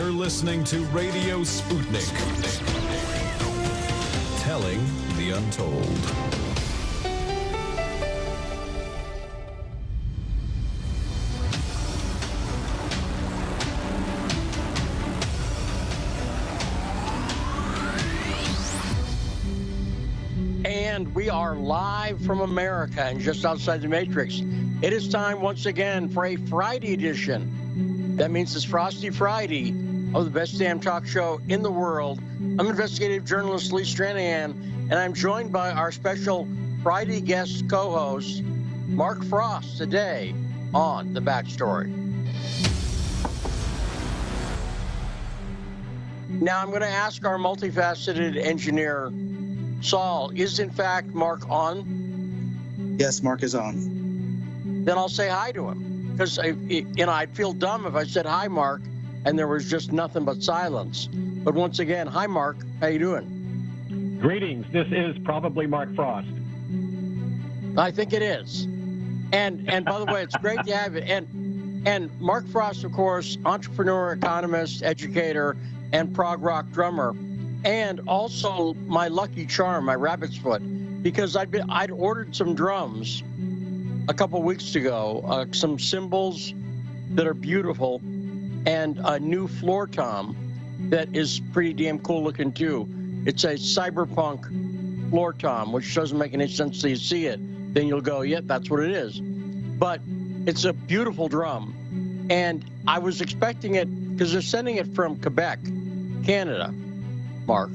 You're listening to Radio Sputnik. Telling the untold. And we are live from America and just outside the Matrix. It is time once again for a Friday edition. That means it's Frosty Friday of the best damn talk show in the world. I'm investigative journalist Lee Stranahan, and I'm joined by our special Friday guest co-host, Mark Frost, today on The Backstory. Now I'm going to ask our multifaceted engineer, Saul, is in fact Mark on? Yes, Mark is on. Then I'll say hi to him, because I'd feel dumb if I said hi, Mark, and there was just nothing but silence. But once again, hi, Mark. How you doing? Greetings. This is probably Mark Frost. I think it is. And by the way, it's great to have you. And Mark Frost, of course, entrepreneur, economist, educator, and prog rock drummer. And also my lucky charm, my rabbit's foot, because I'd ordered some drums a couple weeks ago, some cymbals that are beautiful, and a new floor tom that is pretty damn cool looking too. It's a cyberpunk floor tom, which doesn't make any sense till you see it. Then you'll go, yep, that's what it is. But it's a beautiful drum, and I was expecting it because they're sending it from Quebec, Canada, Mark,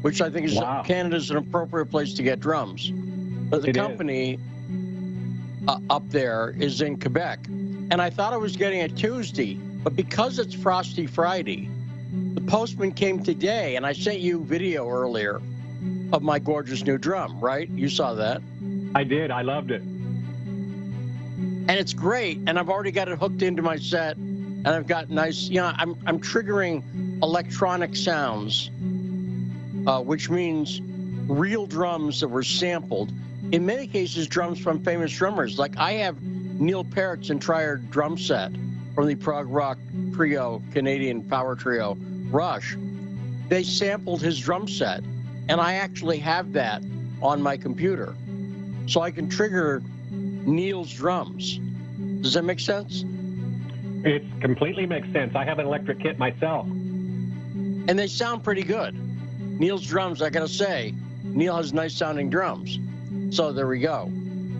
which I think is Canada's an appropriate place to get drums. But the company up there is in Quebec, and I thought I was getting it Tuesday, but because it's Frosty Friday, the postman came today, and I sent you video earlier of my gorgeous new drum, right? You saw that. I did. I loved it. And it's great, and I've already got it hooked into my set, and I've got nice, I'm triggering electronic sounds, which means real drums that were sampled. In many cases, drums from famous drummers. Like I have Neil Peart's entire drum set from the prog rock trio, Canadian power trio, Rush. They sampled his drum set, and I actually have that on my computer. So I can trigger Neil's drums. Does that make sense? It completely makes sense. I have an electric kit myself. And they sound pretty good. Neil's drums, I gotta say, Neil has nice sounding drums. So there we go.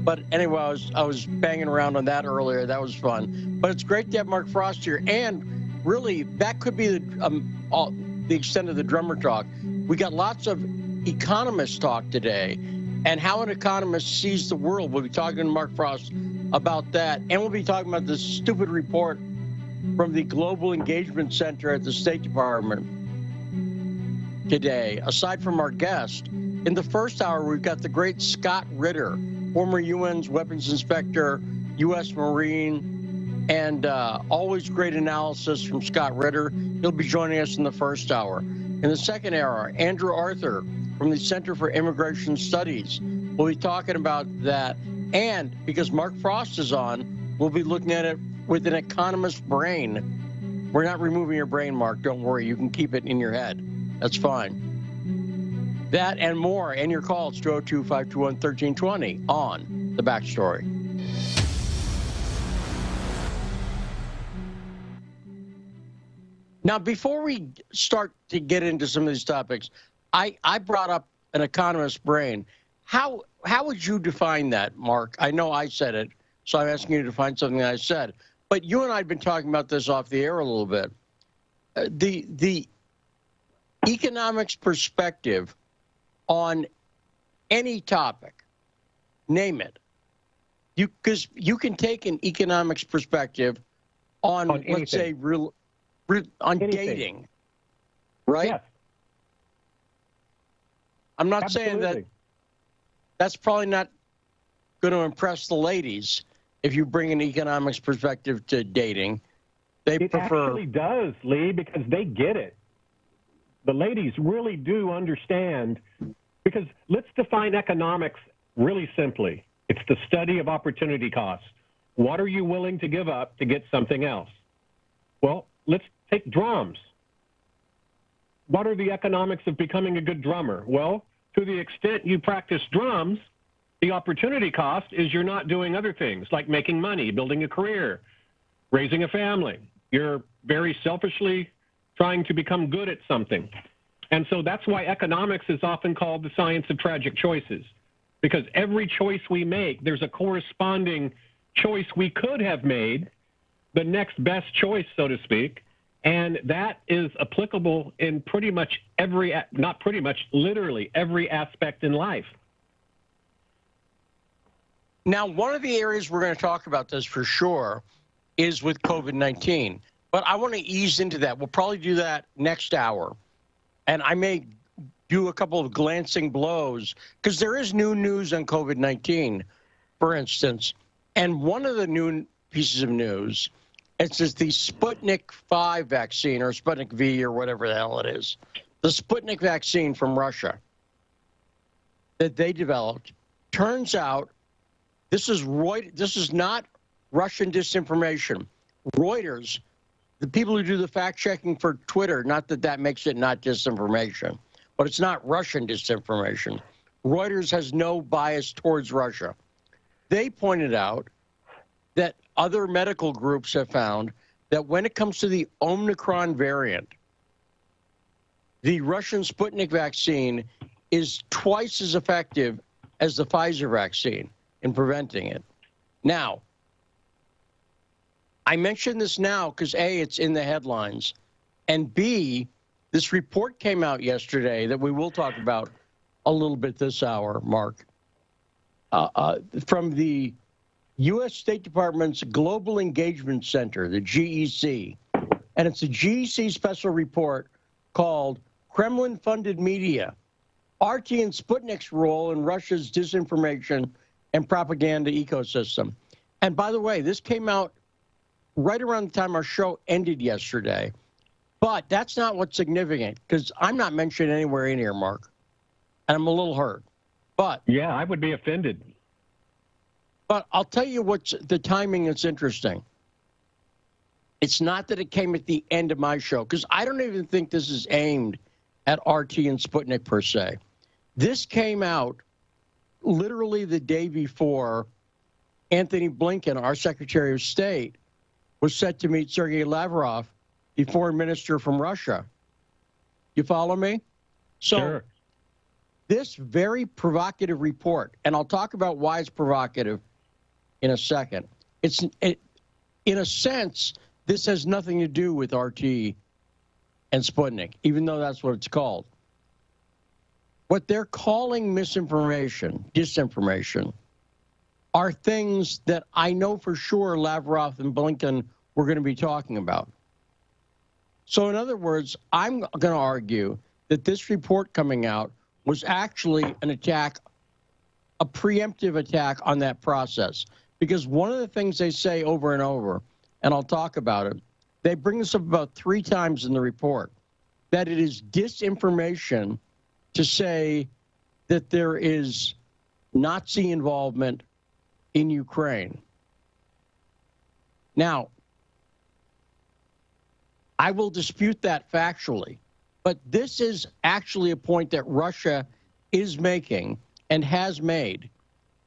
But anyway, I was banging around on that earlier. That was fun. But it's great to have Mark Frost here. And really, that could be the extent of the drummer talk. We got lots of economist talk today, and how an economist sees the world. We'll be talking to Mark Frost about that. And we'll be talking about this stupid report from the Global Engagement Center at the State Department today. Aside from our guest, in the first hour, we've got the great Scott Ritter, former UN's weapons inspector, U.S. Marine, and always great analysis from Scott Ritter. He'll be joining us in the first hour. In the second hour, Andrew Arthur from the Center for Immigration Studies. We'll be talking about that. And because Mark Frost is on, we'll be looking at it with an economist's brain. We're not removing your brain, Mark. Don't worry. You can keep it in your head. That's fine. That and more, and your calls, 202-521-1320 on The Backstory. Now, before we start to get into some of these topics, I brought up an economist's brain. How would you define that, Mark? I know I said it, so I'm asking you to define something that I said. But you and I have been talking about this off the air a little bit. The economics perspective on any topic, name it. Because you can take an economics perspective on let's say, on dating, right? Yes. I'm not saying that that's probably not going to impress the ladies if you bring an economics perspective to dating. It actually does, Lee, because they get it. The ladies really do understand, because let's define economics really simply. It's the study of opportunity cost. What are you willing to give up to get something else? Well, let's take drums. what are the economics of becoming a good drummer? Well, to the extent you practice drums, the opportunity cost is you're not doing other things like making money, building a career, raising a family. You're very selfishly trying to become good at something. And so that's why economics is often called the science of tragic choices, because every choice we make, there's a corresponding choice we could have made, the next best choice, so to speak, and that is applicable in pretty much every, not pretty much, literally every aspect in life. Now, one of the areas we're going to talk about this for sure is with COVID-19, but I want to ease into that. We'll probably do that next hour, and I may do a couple of glancing blows because there is new news on COVID-19, for instance, and one of the new pieces of news, it's just the Sputnik 5 vaccine, or Sputnik V, or whatever the hell it is, the Sputnik vaccine from Russia that they developed. Turns out this is not Russian disinformation. Reuters, the people who do the fact-checking for Twitter, not that that makes it not disinformation, but it's not Russian disinformation. Reuters has no bias towards Russia. They pointed out that other medical groups have found that when it comes to the Omicron variant, the Russian Sputnik vaccine is twice as effective as the Pfizer vaccine in preventing it. Now, I mention this now because A, it's in the headlines, and B, this report came out yesterday that we will talk about a little bit this hour, Mark, from the U.S. State Department's Global Engagement Center, the GEC, and it's a GEC special report called Kremlin-Funded Media, RT and Sputnik's Role in Russia's Disinformation and Propaganda Ecosystem. And by the way, this came out right around the time our show ended yesterday, but that's not what's significant because I'm not mentioned anywhere in here, Mark, and I'm a little hurt. But yeah, I would be offended. But I'll tell you what's the timing that's interesting. It's not that it came at the end of my show, because I don't even think this is aimed at RT and Sputnik per se. This came out literally the day before Antony Blinken, our Secretary of State, was set to meet Sergei Lavrov, the foreign minister from Russia. You follow me? So sure. This very provocative report, and I'll talk about why it's provocative in a second. In a sense, this has nothing to do with RT and Sputnik, even though that's what it's called. What they're calling misinformation, disinformation, are things that I know for sure Lavrov and Blinken were going to be talking about. So in other words, I'm going to argue that this report coming out was actually an attack, a preemptive attack on that process. Because one of the things they say over and over, and I'll talk about it, they bring this up about 3 times in the report, that it is disinformation to say that there is Nazi involvement in Ukraine. Now, I will dispute that factually, but this is actually a point that Russia is making and has made.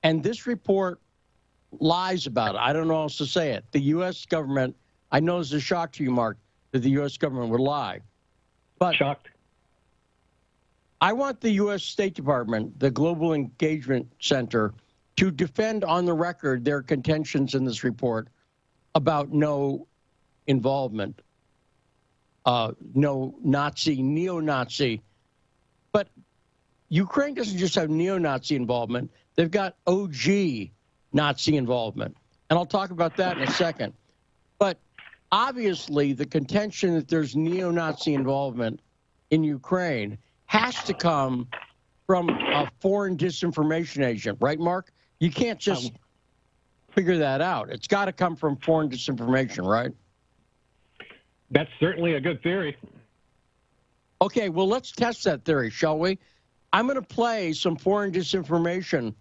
And this report lies about it. I don't know how else to say it. The U.S. government, I know it's a shock to you, Mark, that the U.S. government would lie. But shocked. I want the U.S. State Department, the Global Engagement Center, to defend on the record their contentions in this report about no involvement, no Nazi, neo-Nazi. But Ukraine doesn't just have neo-Nazi involvement. They've got OG Nazi involvement. And I'll talk about that in a second. But obviously, the contention that there's neo-Nazi involvement in Ukraine has to come from a foreign disinformation agent, right, Mark? You can't just figure that out. It's got to come from foreign disinformation, right? That's certainly a good theory. Okay, well, let's test that theory, shall we? I'm going to play some foreign disinformation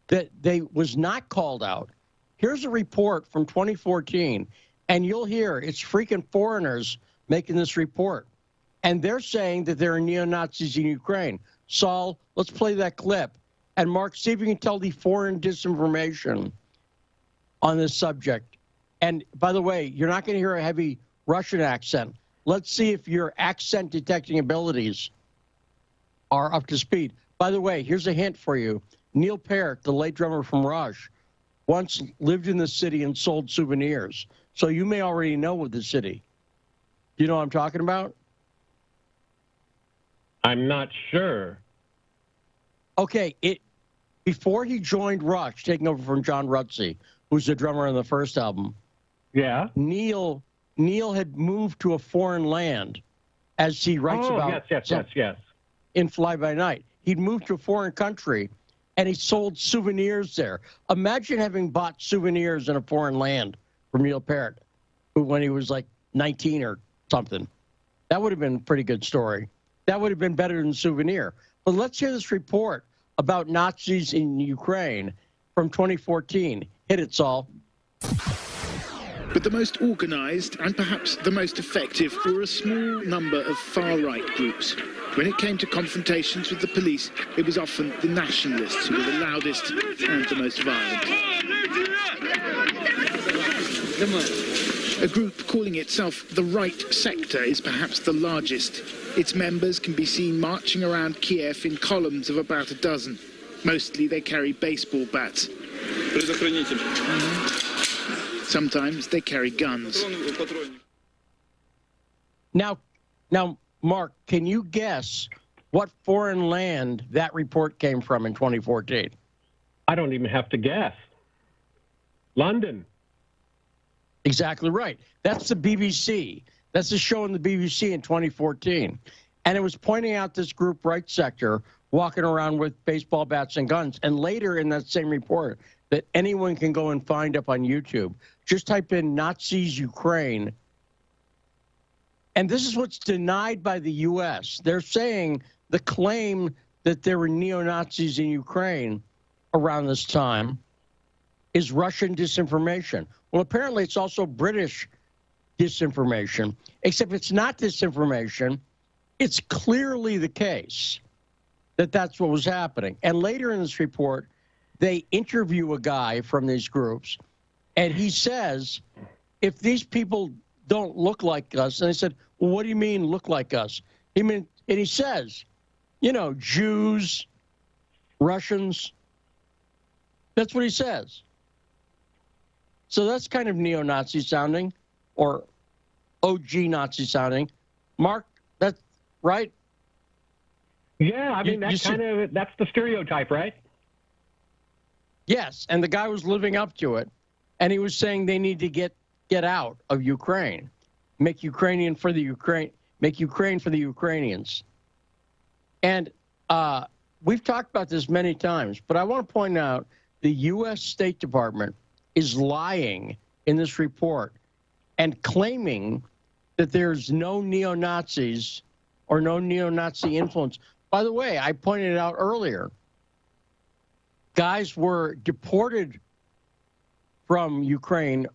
that was not called out. Here's a report from 2014, and you'll hear it's freaking foreigners making this report. And they're saying that there are neo-Nazis in Ukraine. Saul, let's play that clip. And Mark, see if you can tell the foreign disinformation on this subject. And by the way, you're not going to hear a heavy Russian accent. Let's see if your accent detecting abilities are up to speed. By the way, here's a hint for you. Neil Peart, the late drummer from Rush, once lived in the city and sold souvenirs. So you may already know what the city. Do you know what I'm talking about? I'm not sure. Okay, before he joined Rush, taking over from John Rutsey, who's the drummer on the first album. Yeah. Neil had moved to a foreign land, as he writes about. Yes. In Fly By Night, he'd moved to a foreign country, and he sold souvenirs there. Imagine having bought souvenirs in a foreign land from Neil Peart, when he was like 19 or something. That would have been a pretty good story. That would have been better than Souvenir. But let's hear this report about Nazis in Ukraine from 2014. Hit it, Saul. But the most organised and perhaps the most effective were a small number of far-right groups. When it came to confrontations with the police, it was often the nationalists who were the loudest and the most violent. A group calling itself the Right Sector is perhaps the largest. Its members can be seen marching around Kiev in columns of about a dozen. Mostly they carry baseball bats. Sometimes they carry guns. Now, Mark, can you guess what foreign land that report came from in 2014? I don't even have to guess. London. Exactly right. That's the BBC. That's a show on the BBC in 2014. And it was pointing out this group, Right Sector, walking around with baseball bats and guns. And later in that same report that anyone can go and find up on YouTube, just type in Nazis Ukraine. And this is what's denied by the U.S. They're saying the claim that there were neo-Nazis in Ukraine around this time is Russian disinformation. Well, apparently it's also British disinformation, except it's not disinformation. It's clearly the case that that's what was happening. And later in this report, they interview a guy from these groups, and he says, if these people don't look like us, and they said, well, what do you mean look like us? And he says, you know, Jews, Russians. That's what he says. So that's kind of neo-Nazi sounding, or OG Nazi sounding. Mark, that's right? Yeah, I mean, that's the stereotype, right? Yes, and the guy was living up to it, and he was saying they need to get out of Ukraine, make Ukraine for the Ukrainians. And we've talked about this many times, but I want to point out the U.S. State Department is lying in this report and claiming that there's no neo-Nazis or no neo-Nazi influence. By the way, I pointed out earlier, guys were deported from Ukraine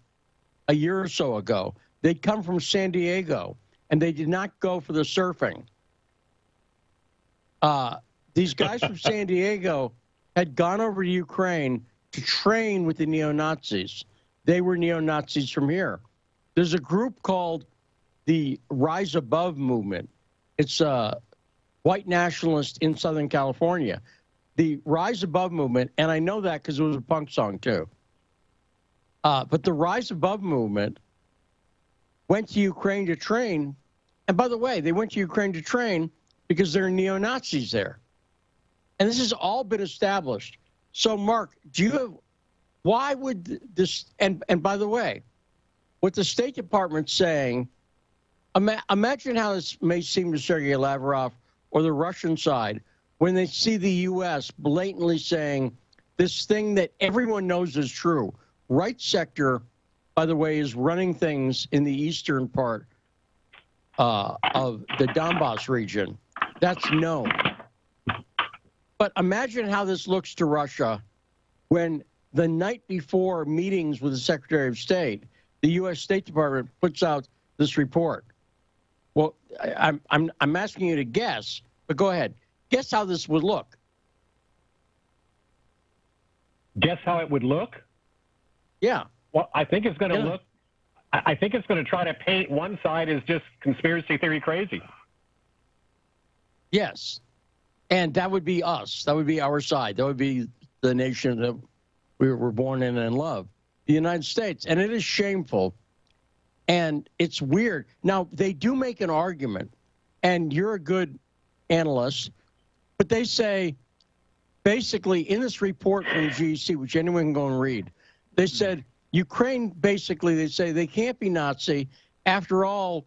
a year or so ago. They'd come from San Diego, and they did not go for the surfing. These guys from San Diego had gone over to Ukraine to train with the neo-Nazis. They were neo-Nazis from here. There's a group called the Rise Above movement. It's a white nationalist in Southern California. The Rise Above movement, and I know that because it was a punk song too. But the Rise Above movement went to Ukraine to train. And by the way, they went to Ukraine to train because there are neo-Nazis there. And this has all been established. So, Mark, why would this, and by the way, what the State Department's saying, imagine how this may seem to Sergei Lavrov or the Russian side when they see the U.S. blatantly saying this thing that everyone knows is true. Right Sector, by the way, is running things in the eastern part of the Donbass region. That's known. But imagine how this looks to Russia when the night before meetings with the Secretary of State, the U.S. State Department puts out this report. Well, I'm asking you to guess, but go ahead. Guess how this would look. Guess how it would look? Yeah. Well, I think it's going to look. I think it's going to try to paint one side as just conspiracy theory crazy. Yes. And that would be us. That would be our side. That would be the nation that we were born in and love, the United States. And it is shameful. And it's weird. Now, they do make an argument, and you're a good analyst, but they say, basically, in this report from the GEC, which anyone can go and read, they said, Ukraine, basically, they say they can't be Nazi. After all,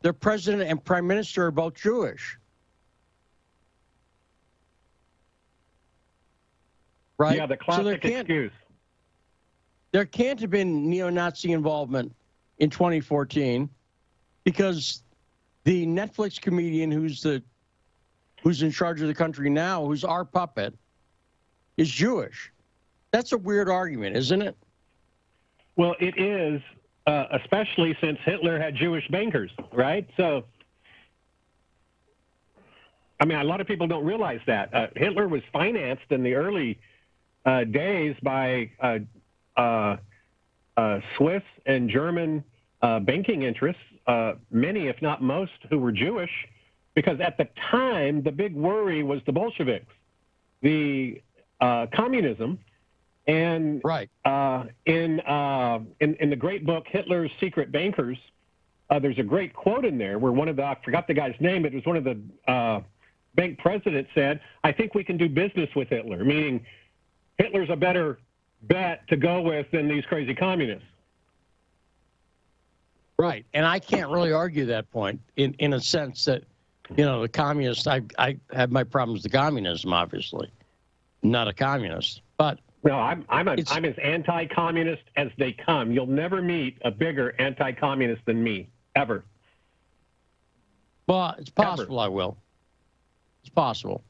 their president and prime minister are both Jewish. Right? Yeah, the classic excuse. There can't have been neo-Nazi involvement in 2014 because the Netflix comedian who's in charge of the country now, who's our puppet, is Jewish. That's a weird argument, isn't it? Well, it is, especially since Hitler had Jewish bankers, right? So, I mean, a lot of people don't realize that. Hitler was financed in the early days by Swiss and German banking interests, many, if not most, who were Jewish, because at the time, the big worry was the Bolsheviks, the communism. And right. In the great book, Hitler's Secret Bankers, there's a great quote in there where I forgot the guy's name, it was one of the bank presidents said, I think we can do business with Hitler, meaning Hitler's a better bet to go with than these crazy communists. Right. And I can't really argue that point in a sense that, the communists, I have my problems with the communism, obviously. Not a communist. But no, I'm as anti-communist as they come. You'll never meet a bigger anti-communist than me, ever. Well, it's possible I will. It's possible.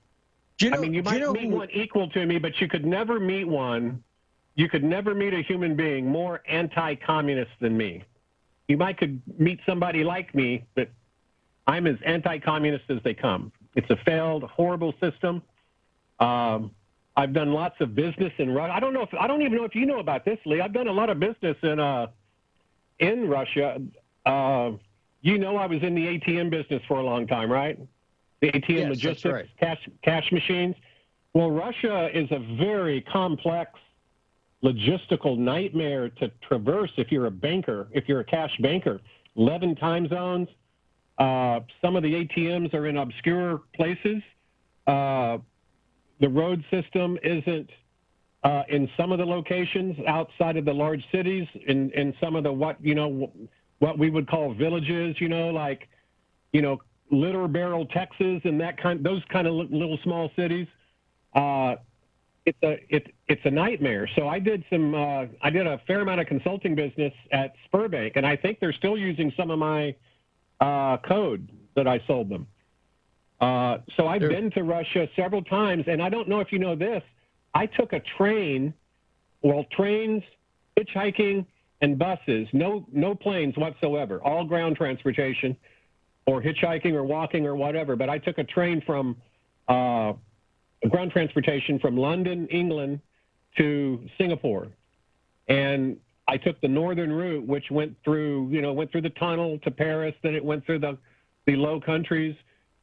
You might meet one equal to me, but you could never meet one. You could never meet a human being more anti-communist than me. You could meet somebody like me, but I'm as anti-communist as they come. It's a failed, horrible system. I've done lots of business in Russia. I don't even know if you know about this, Lee. I've done a lot of business in Russia. I was in the ATM business for a long time, right? The ATM logistics, right. cash machines. Well, Russia is a very complex logistical nightmare to traverse if you're a banker, if you're a cash banker. 11 time zones. Some of the ATMs are in obscure places. The road system isn't in some of the locations outside of the large cities. In some of the what we would call villages, Litter Barrel, Texas, and those kind of little small cities. It's a nightmare. So I did a fair amount of consulting business at Spurbank, and I think they're still using some of my code that I sold them. So I've been to Russia several times, and I don't know if you know this. I took a trains, hitchhiking, and buses. No planes whatsoever. All ground transportation, or hitchhiking, or walking, or whatever. But I took a train from ground transportation from London, England, to Singapore, and I took the northern route, which went through the tunnel to Paris. Then it went through the Low Countries.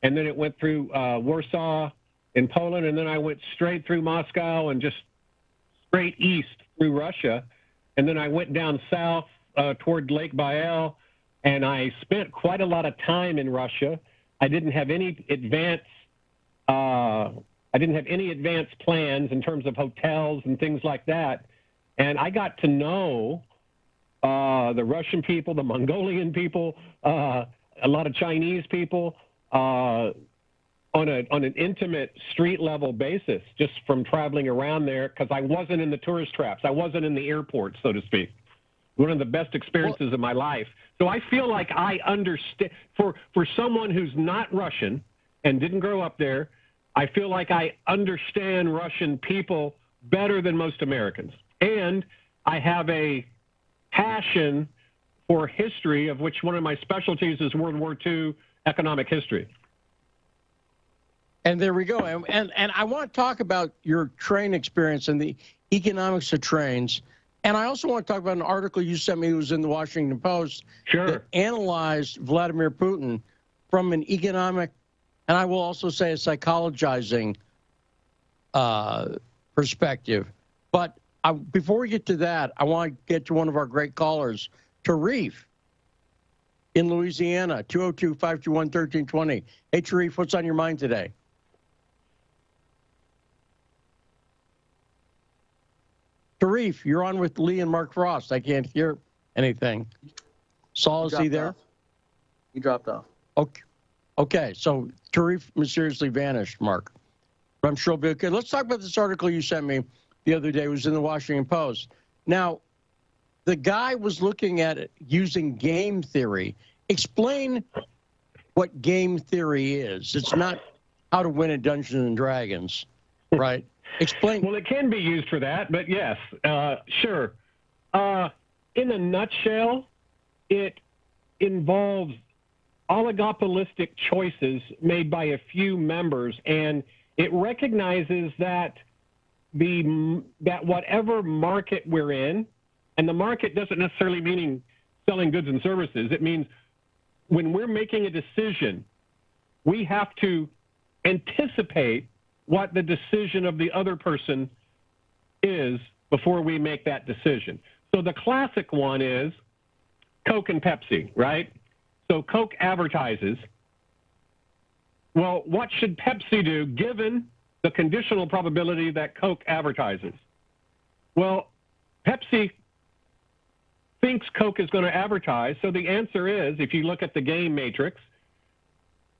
And then it went through Warsaw in Poland, and then I went straight through Moscow and just straight east through Russia. And then I went down south toward Lake Baikal, and I spent quite a lot of time in Russia. I didn't have any advanced plans in terms of hotels and things like that. And I got to know the Russian people, the Mongolian people, a lot of Chinese people, on an intimate street level basis, just from traveling around there, because I wasn't in the tourist traps. I wasn't in the airport, so to speak. One of the best experiences of my life. So I feel like I understand, for someone who's not Russian and didn't grow up there, I feel like I understand Russian people better than most Americans. And I have a passion for history, of which one of my specialties is World War II economic history. And there we go. And I want to talk about your train experience and the economics of trains. And I also want to talk about an article you sent me. It was in the Washington Post. Sure. That analyzed Vladimir Putin from an economic, and I will also say a psychologizing perspective. But before we get to that, I want to get to one of our great callers, Tarif in Louisiana, 202-521-1320. Hey, Tarif, what's on your mind today? Tarif, you're on with Lee and Mark Frost. I can't hear anything. Saul, is he there? He dropped off. Okay. So Tarif mysteriously vanished, Mark. But I'm sure he'll be okay. Let's talk about this article you sent me the other day. It was in the Washington Post. Now, the guy was looking at it using game theory. Explain what game theory is. It's not how to win at Dungeons and Dragons, right? Explain. Well, it can be used for that, but yes, sure. In a nutshell, it involves oligopolistic choices made by a few members, and it recognizes that whatever market we're in, and the market doesn't necessarily mean selling goods and services. It means when we're making a decision, we have to anticipate what the decision of the other person is before we make that decision. So the classic one is Coke and Pepsi, right? So Coke advertises. Well, what should Pepsi do given the conditional probability that Coke advertises? Well, Pepsi thinks Coke is going to advertise, so the answer is, if you look at the game matrix,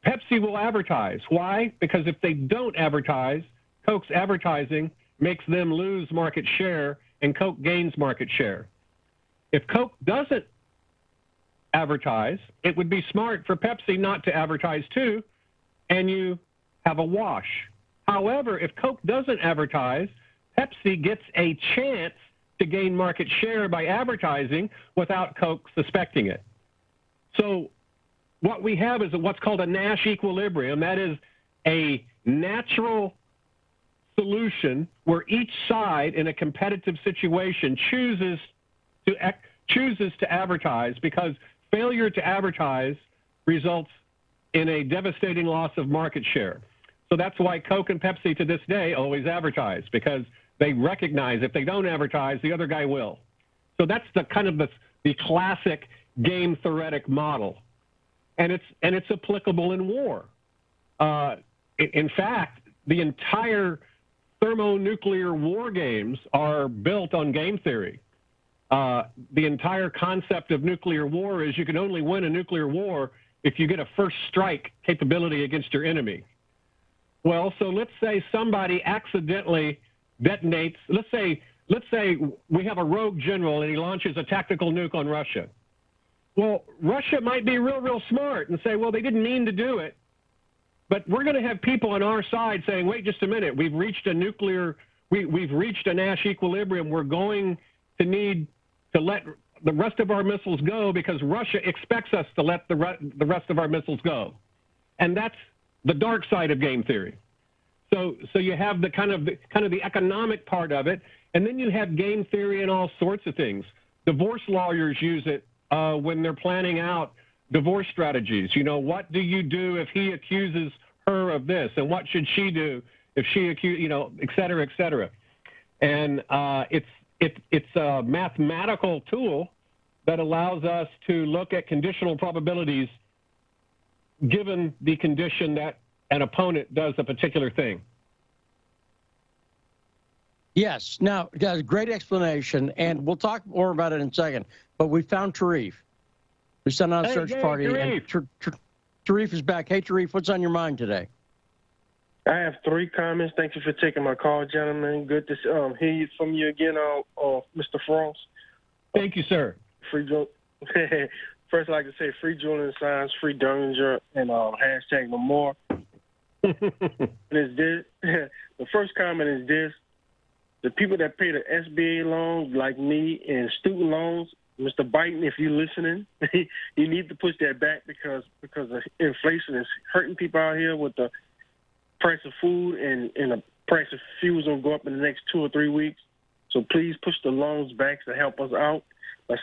Pepsi will advertise. Why? Because if they don't advertise, Coke's advertising makes them lose market share, and Coke gains market share. If Coke doesn't advertise, it would be smart for Pepsi not to advertise too, and you have a wash. However, if Coke doesn't advertise, Pepsi gets a chance to gain market share by advertising without Coke suspecting it. So what we have is what's called a Nash Equilibrium. That is a natural solution where each side in a competitive situation chooses to advertise, because failure to advertise results in a devastating loss of market share. So that's why Coke and Pepsi to this day always advertise, because they recognize if they don't advertise, the other guy will. So that's the kind of the classic game theoretic model. And it's applicable in war. In fact, the entire thermonuclear war games are built on game theory. The entire concept of nuclear war is you can only win a nuclear war if you get a first strike capability against your enemy. Well, so let's say somebody accidentally detonates. Let's say we have a rogue general and he launches a tactical nuke on Russia. Well, Russia might be real smart and say, well, they didn't mean to do it, but we're going to have people on our side saying, wait just a minute, we've reached a Nash Equilibrium. We're going to need to let the rest of our missiles go because Russia expects us to let the rest of our missiles go. And that's the dark side of game theory. So you have the kind of the economic part of it, and then you have game theory and all sorts of things. Divorce lawyers use it when they're planning out divorce strategies. You know, what do you do if he accuses her of this, and what should she do if she et cetera, et cetera. And it's a mathematical tool that allows us to look at conditional probabilities given the condition that an opponent does a particular thing. Yes. Now, great explanation, and we'll talk more about it in a second. But we found Tarif. We sent out a search party, Tarif. and Tarif is back. Hey, Tarif, what's on your mind today? I have 3 comments. Thank you for taking my call, gentlemen. Good to hear you from you again, Mr. Frost. Thank you, sir. First, I'd like to say free Julian Assange, free Derringer, and hashtag no more. The first comment is this. The people that pay the SBA loans, like me, and student loans, Mr. Biden, if you're listening, you need to push that back because the inflation is hurting people out here with the price of food and the price of fuel is going to go up in the next 2 or 3 weeks. So please push the loans back to help us out. But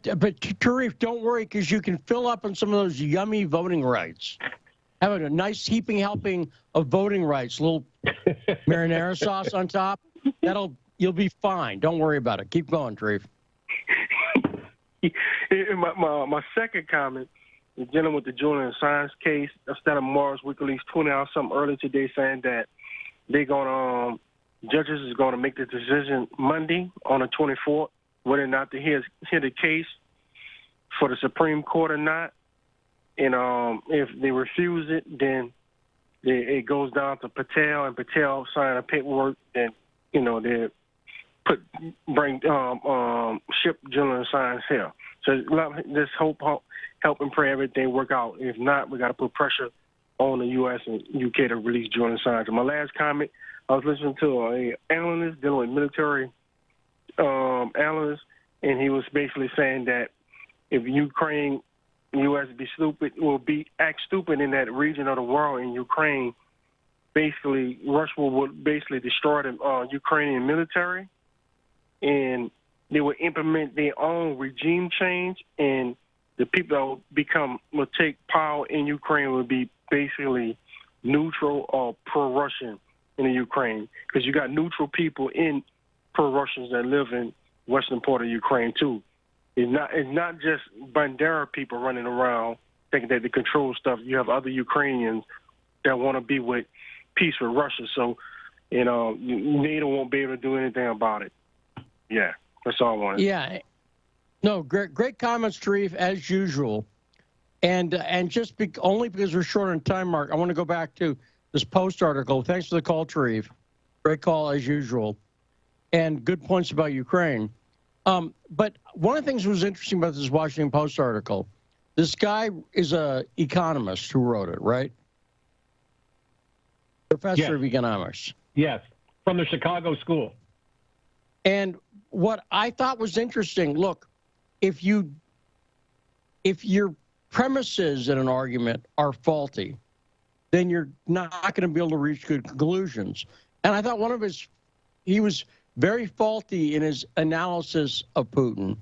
Tarif, don't worry, because you can fill up on some of those yummy voting rights. Having a nice heaping helping of voting rights, a little marinara sauce on top. You'll be fine. Don't worry about it. Keep going, Tarif. My second comment is dealing with the Julian Assange case. Instead of Mars WikiLeaks tweeting out something early today saying that they're going to judges is going to make the decision Monday on the 24th whether or not to hear the case for the Supreme Court or not. And if they refuse it, then it goes down to Patel, and Patel sign a paperwork. Then they ship Julian Assange here. So let's hope and pray everything work out. If not, we got to put pressure on the U.S. and U.K. to release Julian Assange. And my last comment, I was listening to an analyst dealing with military analyst, and he was basically saying that if Ukraine, U.S. will act stupid in that region of the world in Ukraine, basically Russia would basically destroy the Ukrainian military, and they would implement their own regime change, and the people that will take power in Ukraine would be basically neutral or pro-Russian in the Ukraine, because you got neutral people in pro-Russians that live in western part of Ukraine too. It's not just Bandera people running around thinking that they control stuff. You have other Ukrainians that want to be with peace with Russia. So, NATO won't be able to do anything about it. Yeah, that's all I wanted. Yeah, no, great comments, Tarif, as usual. And just only because we're short on time, Mark, I want to go back to this Post article. Thanks for the call, Tarif. Great call as usual, and good points about Ukraine. But one of the things that was interesting about this Washington Post article, this guy is an economist who wrote it, right? Professor of economics. Yes, from the Chicago School. And what I thought was interesting, look, if your premises in an argument are faulty, then you're not going to be able to reach good conclusions. And I thought he was very faulty in his analysis of Putin.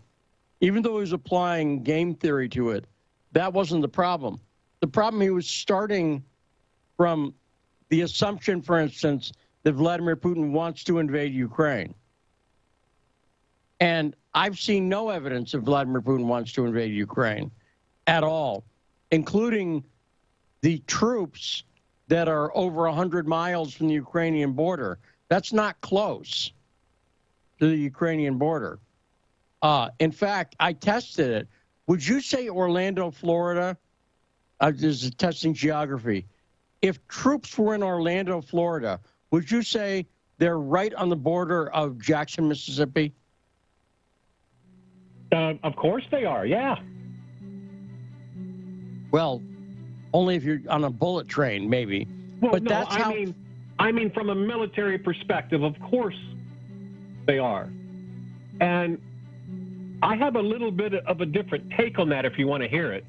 Even though he was applying game theory to it, that wasn't the problem. The problem, he was starting from the assumption, for instance, that Vladimir Putin wants to invade Ukraine. And I've seen no evidence that Vladimir Putin wants to invade Ukraine at all, including the troops that are over 100 miles from the Ukrainian border. That's not close to the Ukrainian border. In fact, I tested it. Would you say Orlando, Florida, this is testing geography, if troops were in Orlando, Florida, would you say they're right on the border of Jackson, Mississippi? Of course they are, yeah. Well, only if you're on a bullet train, maybe. Well, but no, that's how... I mean, from a military perspective, of course they are. And I have a little bit of a different take on that if you want to hear it.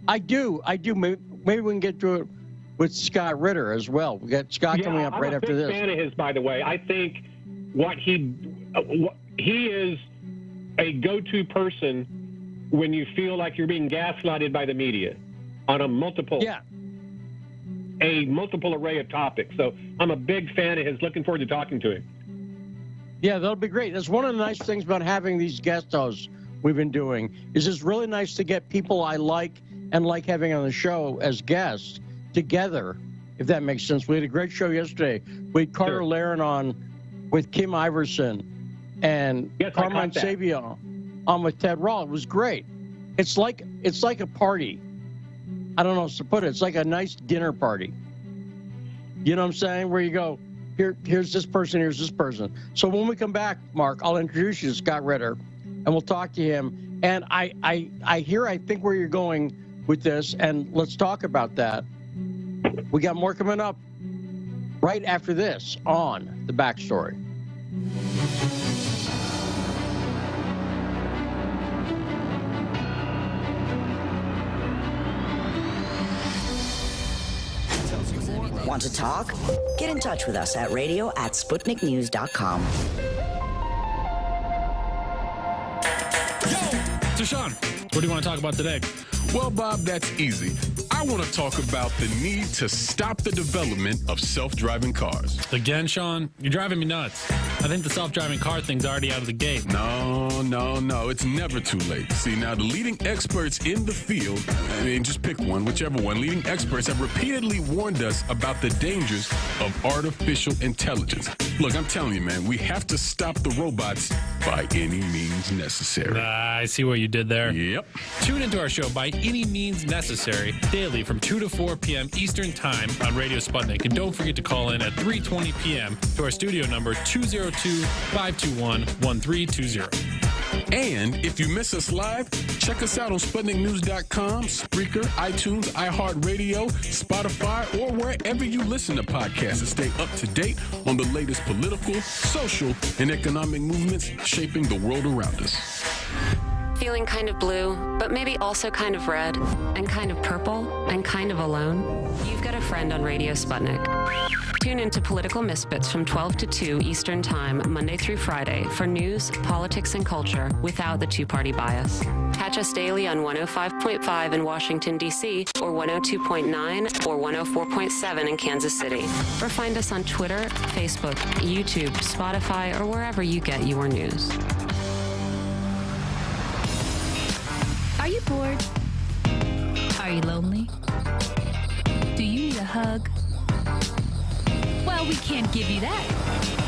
I do. Maybe we can get to it with Scott Ritter as well. We got Scott coming up right after this. I'm a big fan of his, by the way. I think he is a go-to person when you feel like you're being gaslighted by the media on a multiple array of topics. So I'm a big fan of his. Looking forward to talking to him. Yeah, that'll be great. That's one of the nice things about having these guest hosts we've been doing, is it's really nice to get people I like and like having on the show as guests together, if that makes sense. We had a great show yesterday. We had Carter Laren on with Kim Iverson and Carmine Sabia on with Ted Rawl. It was great. It's like a party. I don't know how to put it. It's like a nice dinner party. You know what I'm saying? Where you go, here's this person, here's this person. So when we come back, Mark, I'll introduce you to Scott Ritter, and we'll talk to him. And I think where you're going with this, and let's talk about that. We got more coming up right after this on The Backstory. Want to talk? Get in touch with us at radio@sputniknews.com. So, Sean, what do you want to talk about today? Well, Bob, that's easy. I want to talk about the need to stop the development of self-driving cars. Again, Sean, you're driving me nuts. I think the self-driving car thing's already out of the gate. No. It's never too late. See, now the leading experts in the field, I mean, just pick one, whichever one, leading experts have repeatedly warned us about the dangers of artificial intelligence. Look, I'm telling you, man, we have to stop the robots by any means necessary. I see what you did there. Yep. Tune into our show By Any Means Necessary daily from 2 to 4 p.m. Eastern Time on Radio Sputnik. And don't forget to call in at 3:20 p.m. to our studio number 202-521-1320. And if you miss us live, check us out on SputnikNews.com, Spreaker, iTunes, iHeartRadio, Spotify, or wherever you listen to podcasts and stay up to date on the latest political, social, and economic movements shaping the world around us. Feeling kind of blue, but maybe also kind of red, and kind of purple, and kind of alone? You've got a friend on Radio Sputnik. Tune into Political Misfits from 12 to 2 Eastern Time, Monday through Friday, for news, politics, and culture without the two-party bias. Catch us daily on 105.5 in Washington, D.C., or 102.9 or 104.7 in Kansas City. Or find us on Twitter, Facebook, YouTube, Spotify, or wherever you get your news. Are you bored? Are you lonely? Do you need a hug? Well, we can't give you that,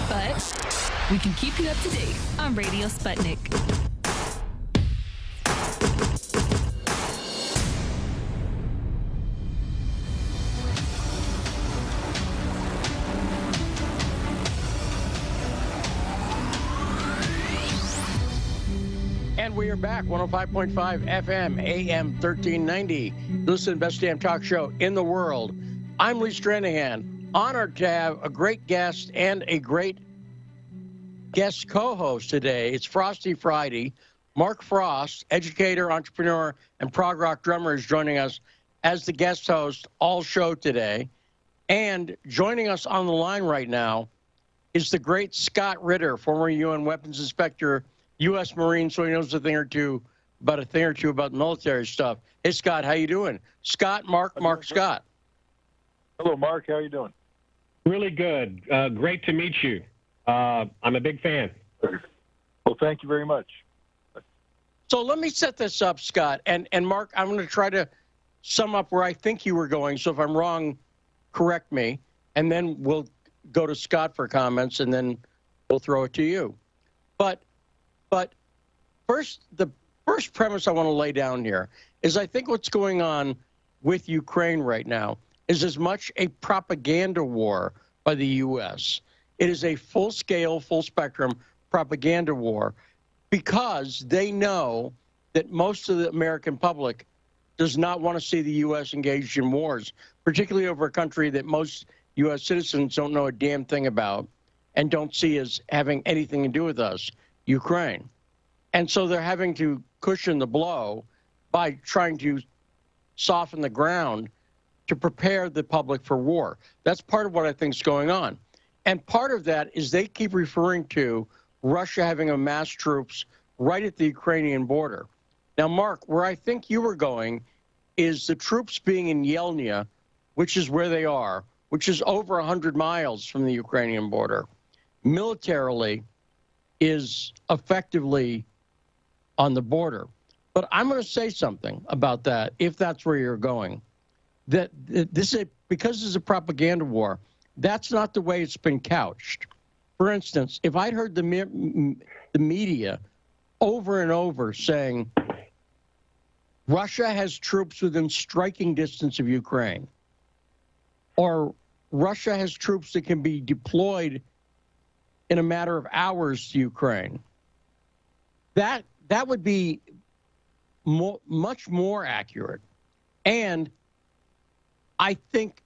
but we can keep you up to date on Radio Sputnik. And we are back, 105.5 FM, AM 1390. Listen to the best damn talk show in the world. I'm Lee Stranahan. Honored to have a great guest and a great guest co-host today. It's Frosty Friday. Mark Frost, educator, entrepreneur, and prog rock drummer, is joining us as the guest host all show today. And joining us on the line right now is the great Scott Ritter, former UN weapons inspector, U.S. Marine, so he knows a thing or two about military stuff. Hey, Scott, how you doing? Scott, Mark, Scott. Hello, Mark. How are you doing? Really good. Great to meet you. I'm a big fan. Well, thank you very much. So let me set this up, Scott. And Mark, I'm going to try to sum up where I think you were going. So if I'm wrong, correct me. And then we'll go to Scott for comments, and then we'll throw it to you. But first, the first premise I want to lay down here is I think what's going on with Ukraine right now is as much a propaganda war by the U.S. It is a full-scale, full-spectrum propaganda war because they know that most of the American public does not want to see the U.S. engaged in wars, particularly over a country that most U.S. citizens don't know a damn thing about and don't see as having anything to do with us, Ukraine. And so they're having to cushion the blow by trying to soften the ground to prepare the public for war. That's part of what I think is going on. And part of that is they keep referring to Russia having amassed troops right at the Ukrainian border. Now, Mark, where I think you were going is the troops being in Yelnya, which is where they are, which is over 100 miles from the Ukrainian border, militarily is effectively on the border. But I'm going to say something about that, if that's where you're going. That because this is a propaganda war, that's not the way it's been couched. For instance, if I'd heard the media over and over saying Russia has troops within striking distance of Ukraine, or Russia has troops that can be deployed in a matter of hours to Ukraine, that would be much more accurate. And I think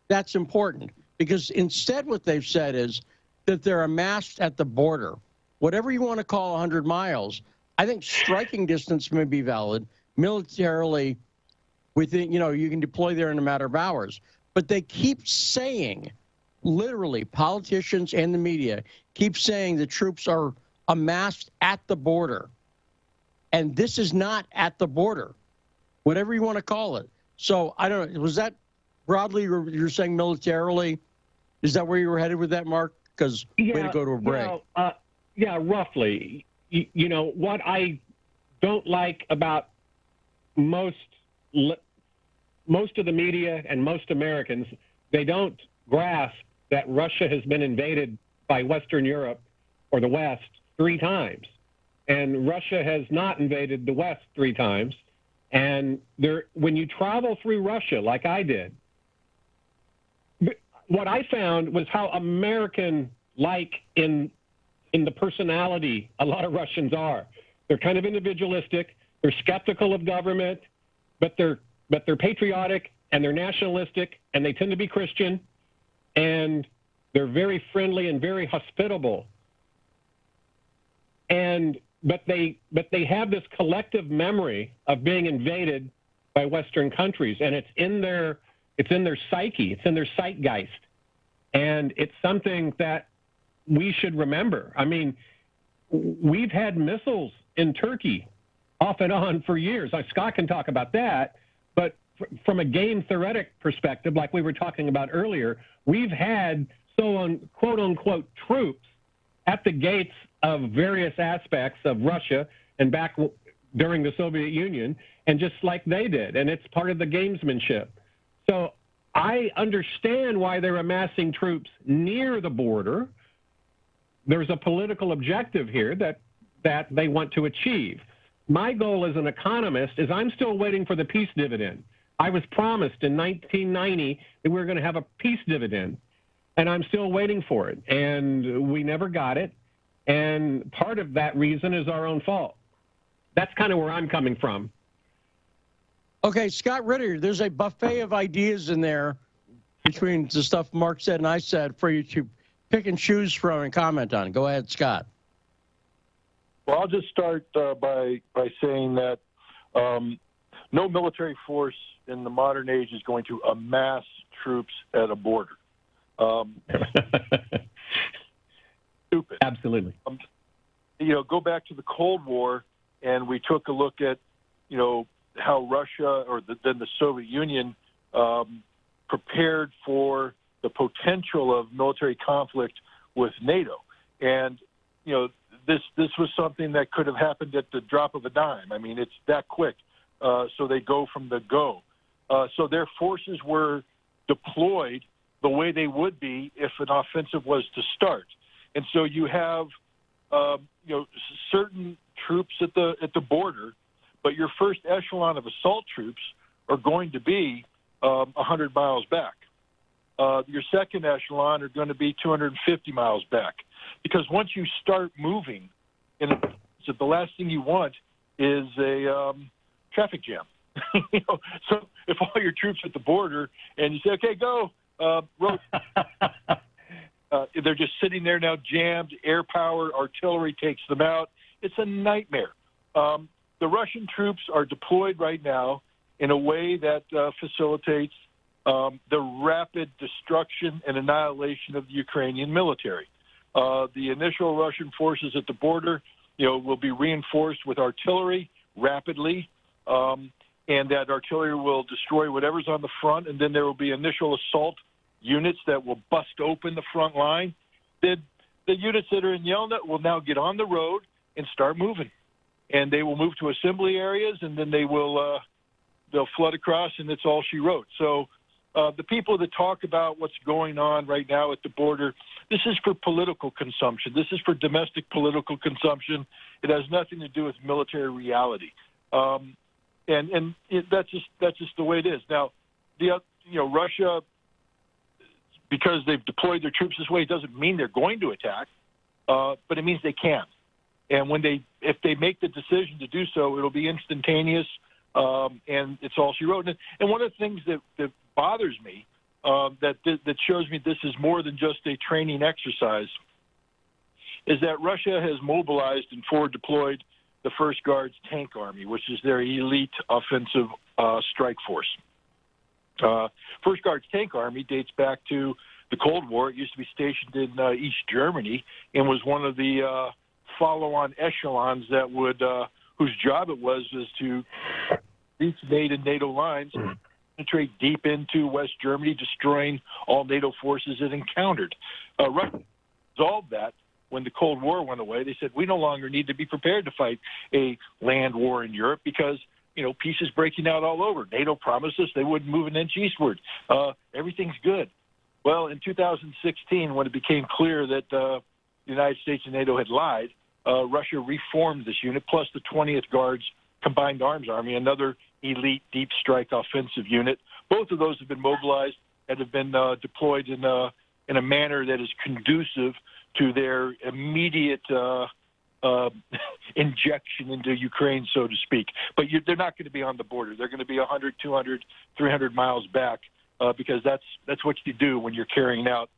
that's important because instead what they've said is that they're amassed at the border. Whatever you want to call 100 miles, I think striking distance may be valid. Militarily, within, you can deploy there in a matter of hours. but they keep saying, literally, politicians and the media keep saying the troops are amassed at the border. And this is not at the border, whatever you want to call it. So I don't know. Was that broadly you're saying militarily? Is that where you were headed with that, Mark? Because way to go to a break. Yeah, roughly. You know, what I don't like about most of the media and most Americans, they don't grasp that Russia has been invaded by Western Europe or the West 3 times. And Russia has not invaded the West 3 times. And when you travel through Russia, like I did, what I found was how American-like in the personality a lot of Russians are. They're kind of individualistic. They're skeptical of government, but they're patriotic and they're nationalistic, and they tend to be Christian, and they're very friendly and very hospitable. But they have this collective memory of being invaded by Western countries, and it's in their psyche, it's in their zeitgeist, and it's something that we should remember. I mean, we've had missiles in Turkey off and on for years. Scott can talk about that, but from a game theoretic perspective, like we were talking about earlier, we've had quote-unquote troops at the gates of various aspects of Russia and back during the Soviet Union, and just like they did, and it's part of the gamesmanship. So I understand why they're amassing troops near the border. There's a political objective here that they want to achieve. My goal as an economist is I'm still waiting for the peace dividend. I was promised in 1990 that we were going to have a peace dividend, and I'm still waiting for it, and we never got it. And part of that reason is our own fault. That's kind of where I'm coming from. Okay, Scott Ritter, there's a buffet of ideas in there between the stuff Mark said and I said for you to pick and choose from and comment on. Go ahead, Scott. Well, I'll just start by saying that no military force in the modern age is going to amass troops at a border. Stupid. Absolutely. Go back to the Cold War, and we took a look at, how Russia or then the Soviet Union prepared for the potential of military conflict with NATO. And, this was something that could have happened at the drop of a dime. I mean, it's that quick. So they go from the go. So their forces were deployed the way they would be if an offensive was to start. And so you have, certain troops at the border, but your first echelon of assault troops are going to be 100 miles back. Your second echelon are going to be 250 miles back. Because once you start moving, so the last thing you want is a traffic jam. So if all your troops at the border and you say, okay, go, road. They're just sitting there now jammed, air power, artillery takes them out. It's a nightmare. The Russian troops are deployed right now in a way that facilitates the rapid destruction and annihilation of the Ukrainian military. The initial Russian forces at the border, will be reinforced with artillery rapidly, and that artillery will destroy whatever's on the front, and then there will be initial assault units that will bust open the front line. The units that are in Yelna will now get on the road and start moving, and they will move to assembly areas, and then they'll flood across, and it's all she wrote. So the people that talk about what's going on right now at the border, this is for political consumption. This is for domestic political consumption. It has nothing to do with military reality, that's just the way it is. Now, Russia, because they've deployed their troops this way, it doesn't mean they're going to attack, but it means they can. And if they make the decision to do so, it'll be instantaneous, and it's all she wrote. And one of the things that bothers me, that shows me this is more than just a training exercise, is that Russia has mobilized and forward deployed the First Guards Tank Army, which is their elite offensive strike force. First Guards Tank Army dates back to the Cold War. It used to be stationed in East Germany and was one of the follow-on echelons that would, whose job it was to reach NATO lines, penetrate deep into West Germany, destroying all NATO forces it encountered. Russia resolved that when the Cold War went away. They said, we no longer need to be prepared to fight a land war in Europe because, peace is breaking out all over. NATO promised us they wouldn't move an inch eastward. Everything's good. Well, in 2016, when it became clear that the United States and NATO had lied, Russia reformed this unit, plus the 20th Guards Combined Arms Army, another elite deep strike offensive unit. Both of those have been mobilized and have been deployed in a manner that is conducive to their immediate injection into Ukraine, so to speak. But they're not going to be on the border. They're going to be 100, 200, 300 miles back because that's what you do when you're carrying out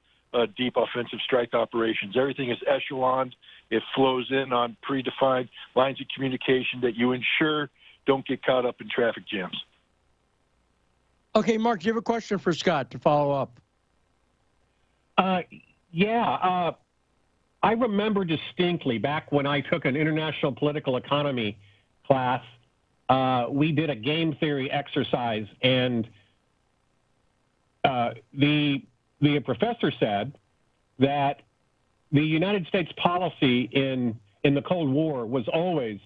deep offensive strike operations. Everything is echeloned. It flows in on predefined lines of communication that you ensure don't get caught up in traffic jams. Okay, Mark, do you have a question for Scott to follow up? I remember distinctly back when I took an international political economy class, we did a game theory exercise, and the professor said that the United States policy in the Cold War was always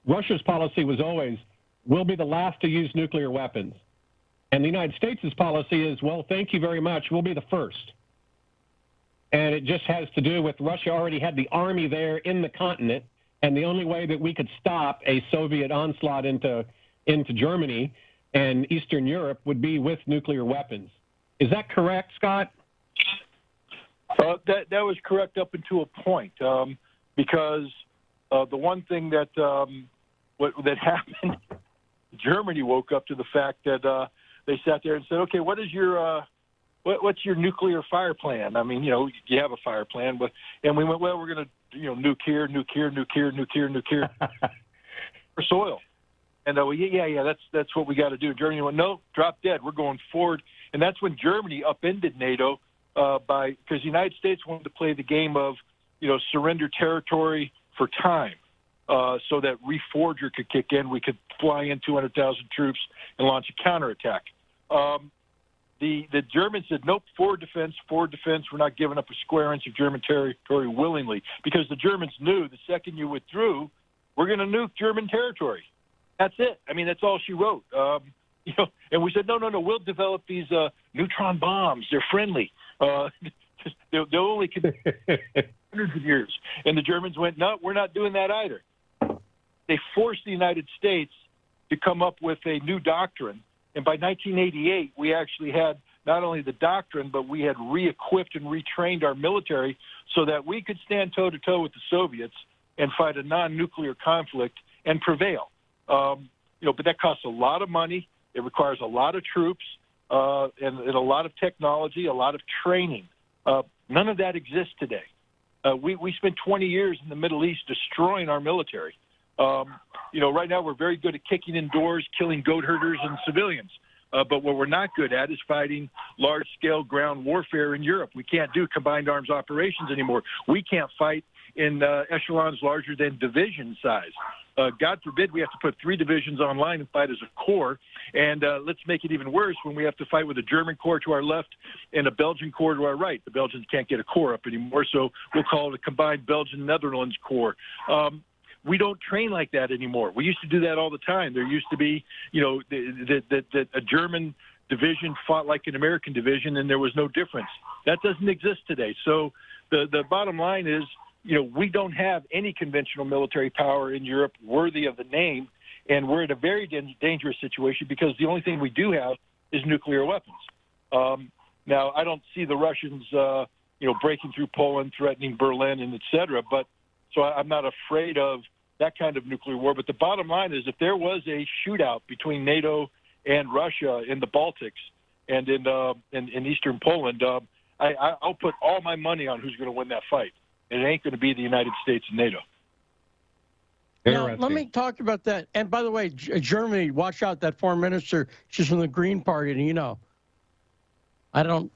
Russia's policy was always, we'll be the last to use nuclear weapons. And the United States' policy is, well, thank you very much, we'll be the first. And it just has to do with Russia already had the army there in the continent, and the only way that we could stop a Soviet onslaught into Germany and Eastern Europe would be with nuclear weapons. Is that correct, Scott? That was correct up until a point, because the one thing that that happened, Germany woke up to the fact that they sat there and said, "Okay, what is your what's your nuclear fire plan?" I mean, you have a fire plan, and we went, "Well, we're going to nuke here for soil." And that's what we got to do. Germany went, "No, drop dead. We're going forward." And that's when Germany upended NATO because the United States wanted to play the game of surrender territory for time, so that Reforger could kick in. We could fly in 200,000 troops and launch a counterattack. The Germans said, "Nope, forward defense. We're not giving up a square inch of German territory willingly," because the Germans knew the second you withdrew, we're going to nuke German territory. That's it. I mean, that's all she wrote. And we said, no, we'll develop these neutron bombs. They're friendly. They'll only hundreds of years. And the Germans went, no, we're not doing that either. They forced the United States to come up with a new doctrine. And by 1988, we actually had not only the doctrine, but we had re-equipped and retrained our military so that we could stand toe-to-toe with the Soviets and fight a non-nuclear conflict and prevail. But that costs a lot of money. It requires a lot of troops and a lot of technology, a lot of training. None of that exists today. We spent 20 years in the Middle East destroying our military. Right now we're very good at kicking in doors, killing goat herders and civilians. But what we're not good at is fighting large-scale ground warfare in Europe. We can't do combined arms operations anymore. We can't fight in echelons larger than division size. God forbid we have to put 3 divisions online and fight as a corps. And let's make it even worse when we have to fight with a German corps to our left and a Belgian corps to our right. The Belgians can't get a corps up anymore, so we'll call it a combined Belgian-Netherlands corps. We don't train like that anymore. We used to do that all the time. There used to be, that a German division fought like an American division, and there was no difference. That doesn't exist today. So the bottom line is, we don't have any conventional military power in Europe worthy of the name, and we're in a very dangerous situation because the only thing we do have is nuclear weapons. Now, I don't see the Russians, breaking through Poland, threatening Berlin, and et cetera, but so I'm not afraid of that kind of nuclear war. But the bottom line is if there was a shootout between NATO and Russia in the Baltics and in eastern Poland, I'll put all my money on who's going to win that fight. It ain't going to be the United States and NATO. Now, let me talk about that. And by the way, Germany, watch out, that foreign minister, she's from the Green Party, and you know, I don't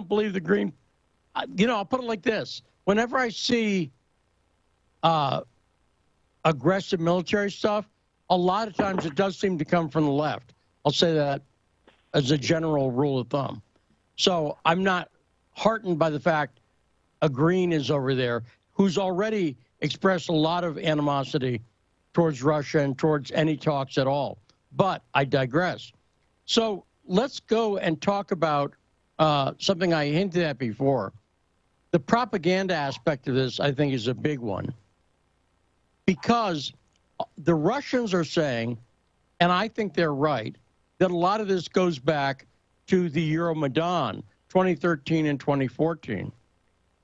believe the Green. You know, I'll put it like this: whenever I see aggressive military stuff, a lot of times it does seem to come from the left. I'll say that as a general rule of thumb. So I'm not heartened by the fact a Green is over there who's already expressed a lot of animosity towards Russia and towards any talks at all. But I digress. So let's go and talk about something I hinted at before. The propaganda aspect of this, I think, is a big one. Because the Russians are saying, and I think they're right, that a lot of this goes back to the Euromaidan, 2013 and 2014.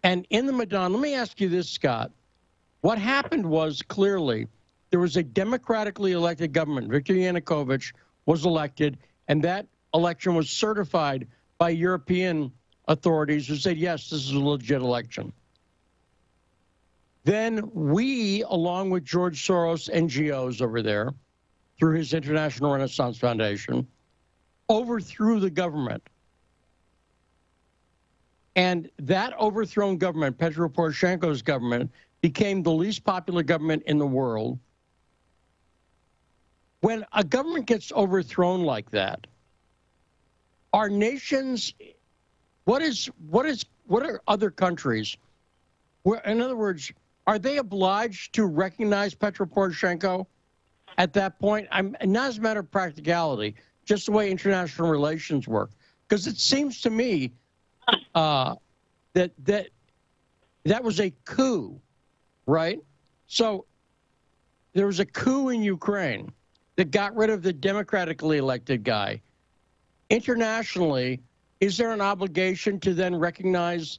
And in the Maidan, let me ask you this, Scott. What happened was, clearly, there was a democratically elected government. Viktor Yanukovych was elected, and that election was certified by European authorities who said, yes, this is a legit election. Then we, along with George Soros NGOs over there, through his International Renaissance Foundation, overthrew the government. And that overthrown government, Petro Poroshenko's government, became the least popular government in the world. When a government gets overthrown like that, our nations, what are other countries? In other words, are they obliged to recognize Petro Poroshenko at that point? Not as a matter of practicality, just the way international relations work. Because it seems to me that was a coup, right? So there was a coup in Ukraine that got rid of the democratically elected guy. Internationally, is there an obligation to then recognize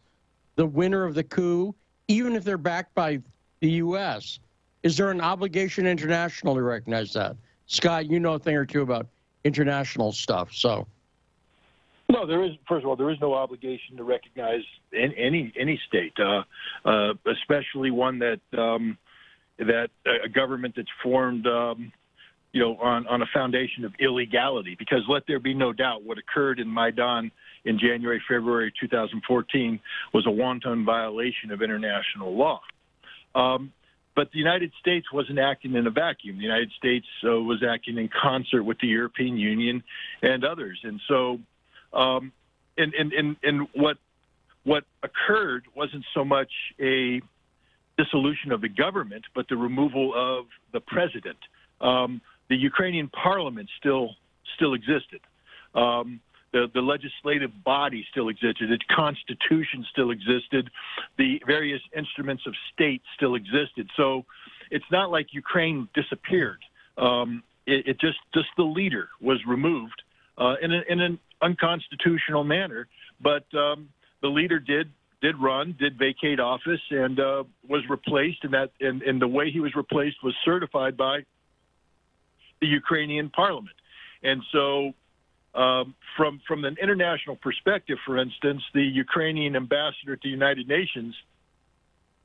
the winner of the coup, even if they're backed by the U.S.? Is there an obligation international to recognize that? Scott, you know a thing or two about international stuff, so. No, there is. First of all, there is no obligation to recognize any state, especially one that a government that's formed, on a foundation of illegality. Because let there be no doubt, what occurred in Maidan in January, February 2014 was a wanton violation of international law. But the United States wasn't acting in a vacuum. The United States was acting in concert with the European Union and others, and so. And what occurred wasn't so much a dissolution of the government, but the removal of the president. The Ukrainian parliament still existed. The legislative body still existed. Its constitution still existed. The various instruments of state still existed. So it's not like Ukraine disappeared. It just the leader was removed in an unconstitutional manner, but the leader did vacate office and was replaced, and the way he was replaced was certified by the Ukrainian parliament. And so from an international perspective, for instance, the Ukrainian ambassador to the United Nations,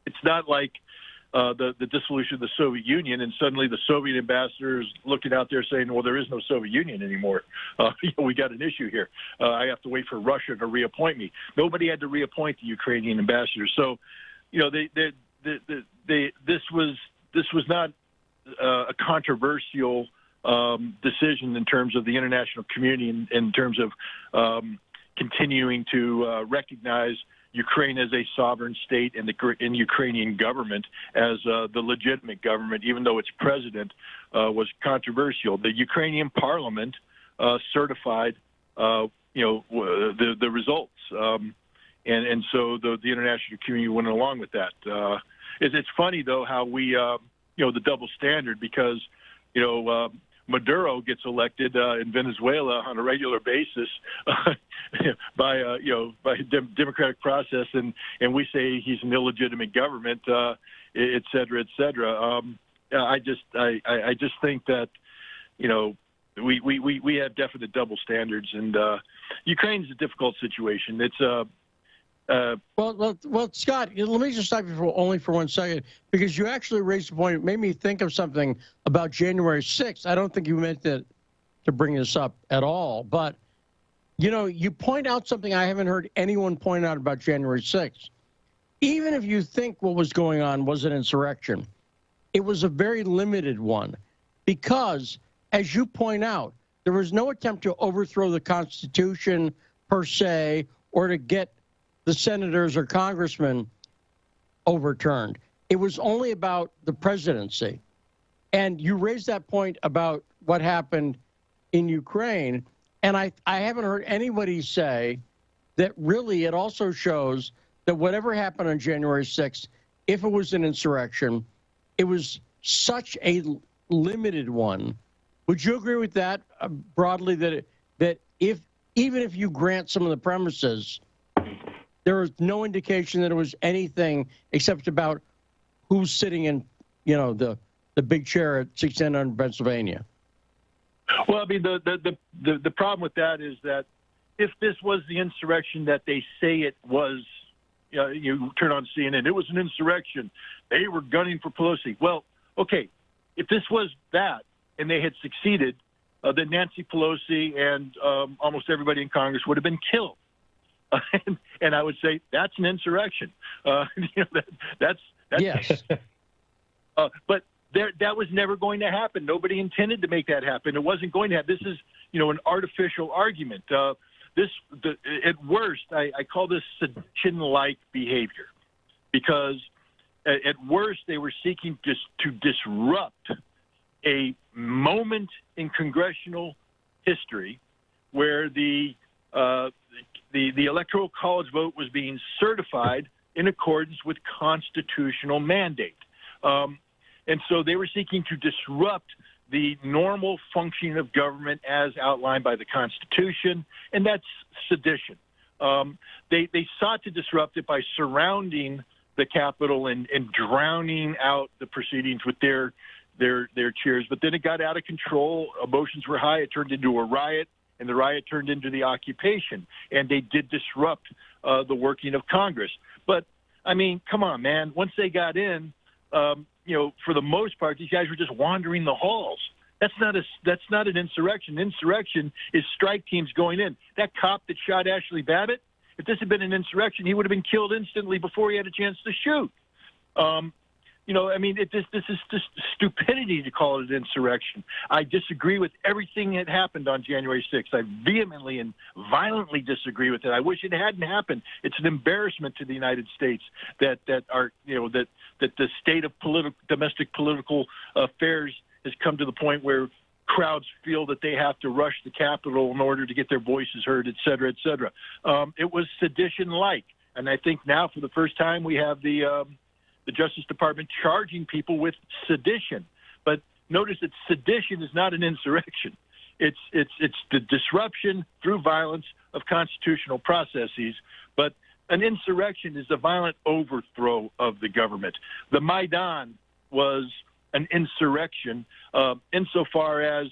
it's not like the dissolution of the Soviet Union, and suddenly the Soviet ambassador is looking out there saying, well, there is no Soviet Union anymore. We got an issue here. I have to wait for Russia to reappoint me. Nobody had to reappoint the Ukrainian ambassador. So, this was not a controversial decision in terms of the international community, in terms of continuing to recognize Ukraine as a sovereign state and the Ukrainian government as the legitimate government, even though its president was controversial. The Ukrainian parliament certified, the results, and so the international community went along with that. It's funny though how we, the double standard, because Maduro gets elected in Venezuela on a regular basis by democratic process, and we say he's an illegitimate government, et cetera, et cetera. I just think that we have definite double standards, and Ukraine's a difficult situation. It's Well, Scott, let me just stop you only for 1 second, because you actually raised a point. It made me think of something about January 6th. I don't think you meant to bring this up at all, but, you point out something I haven't heard anyone point out about January 6th. Even if you think what was going on was an insurrection, it was a very limited one, because, as you point out, there was no attempt to overthrow the Constitution per se, or to get the senators or congressmen overturned. It was only about the presidency. And you raised that point about what happened in Ukraine, and I haven't heard anybody say that really it also shows that whatever happened on January 6th, if it was an insurrection, it was such a limited one. Would you agree with that broadly, that even if you grant some of the premises, there was no indication that it was anything except about who's sitting in, the big chair at 1600 Pennsylvania? Well, I mean, the problem with that is that if this was the insurrection that they say it was, you turn on CNN, it was an insurrection. They were gunning for Pelosi. Well, okay, if this was that and they had succeeded, then Nancy Pelosi and almost everybody in Congress would have been killed. And I would say that's an insurrection. That's yes. But that was never going to happen. Nobody intended to make that happen. It wasn't going to happen. This is, an artificial argument. At worst, I call this sedition-like behavior, because at worst they were seeking to disrupt a moment in congressional history where the Electoral College vote was being certified in accordance with constitutional mandate. And so they were seeking to disrupt the normal functioning of government as outlined by the Constitution, and that's sedition. They sought to disrupt it by surrounding the Capitol and drowning out the proceedings with their cheers. But then it got out of control. Emotions were high. It turned into a riot, and the riot turned into the occupation. And they did disrupt the working of Congress. But, I mean, come on, man. Once they got in, for the most part, these guys were just wandering the halls. That's not an insurrection. Insurrection is strike teams going in. That cop that shot Ashley Babbitt, if this had been an insurrection, he would have been killed instantly before he had a chance to shoot. This is just stupidity to call it an insurrection. I disagree with everything that happened on January 6th. I vehemently and violently disagree with it. I wish it hadn't happened. It's an embarrassment to the United States that the state of domestic political affairs has come to the point where crowds feel that they have to rush the Capitol in order to get their voices heard, et cetera, et cetera. It was sedition-like. And I think now for the first time we have the Justice Department charging people with sedition. But notice that sedition is not an insurrection. It's the disruption through violence of constitutional processes. But an insurrection is a violent overthrow of the government. The Maidan was an insurrection insofar as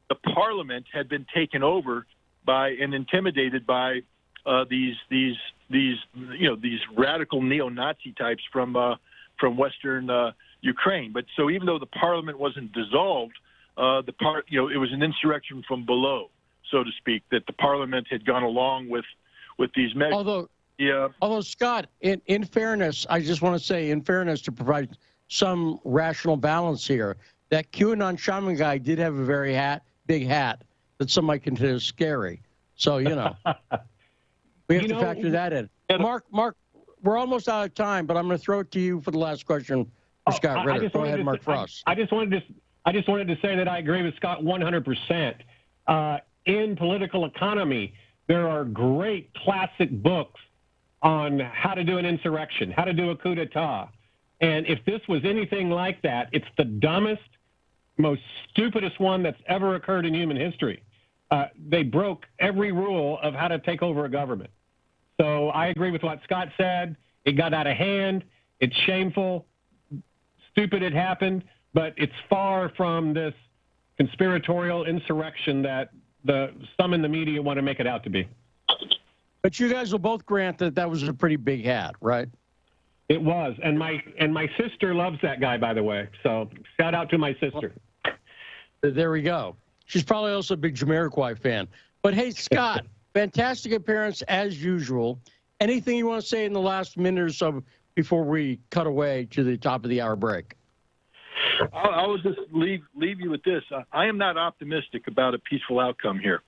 the parliament had been taken over by and intimidated by these radical neo-Nazi types from Western Ukraine. But so even though the parliament wasn't dissolved, it was an insurrection from below, so to speak, that the parliament had gone along with these measures. Although Scott, in fairness, I just want to say, in fairness, to provide some rational balance here, that QAnon shaman guy did have a very big hat that some might consider scary. So, we have to factor that in. Mark, we're almost out of time, but I'm going to throw it to you for the last question for Scott Ritter. Go ahead, Mark Frost. I just wanted to say that I agree with Scott 100%. In political economy, there are great classic books on how to do an insurrection, how to do a coup d'etat. And if this was anything like that, it's the dumbest, most stupidest one that's ever occurred in human history. They broke every rule of how to take over a government. So I agree with what Scott said. It got out of hand. It's shameful. Stupid it happened, but it's far from this conspiratorial insurrection that some in the media want to make it out to be. But you guys will both grant that that was a pretty big hat, right? It was, and my sister loves that guy, by the way. So shout out to my sister. There we go. She's probably also a big Jamiroquai fan. But hey, Scott, fantastic appearance as usual. Anything you want to say in the last minute or so before we cut away to the top of the hour break? I will just leave you with this. I am not optimistic about a peaceful outcome here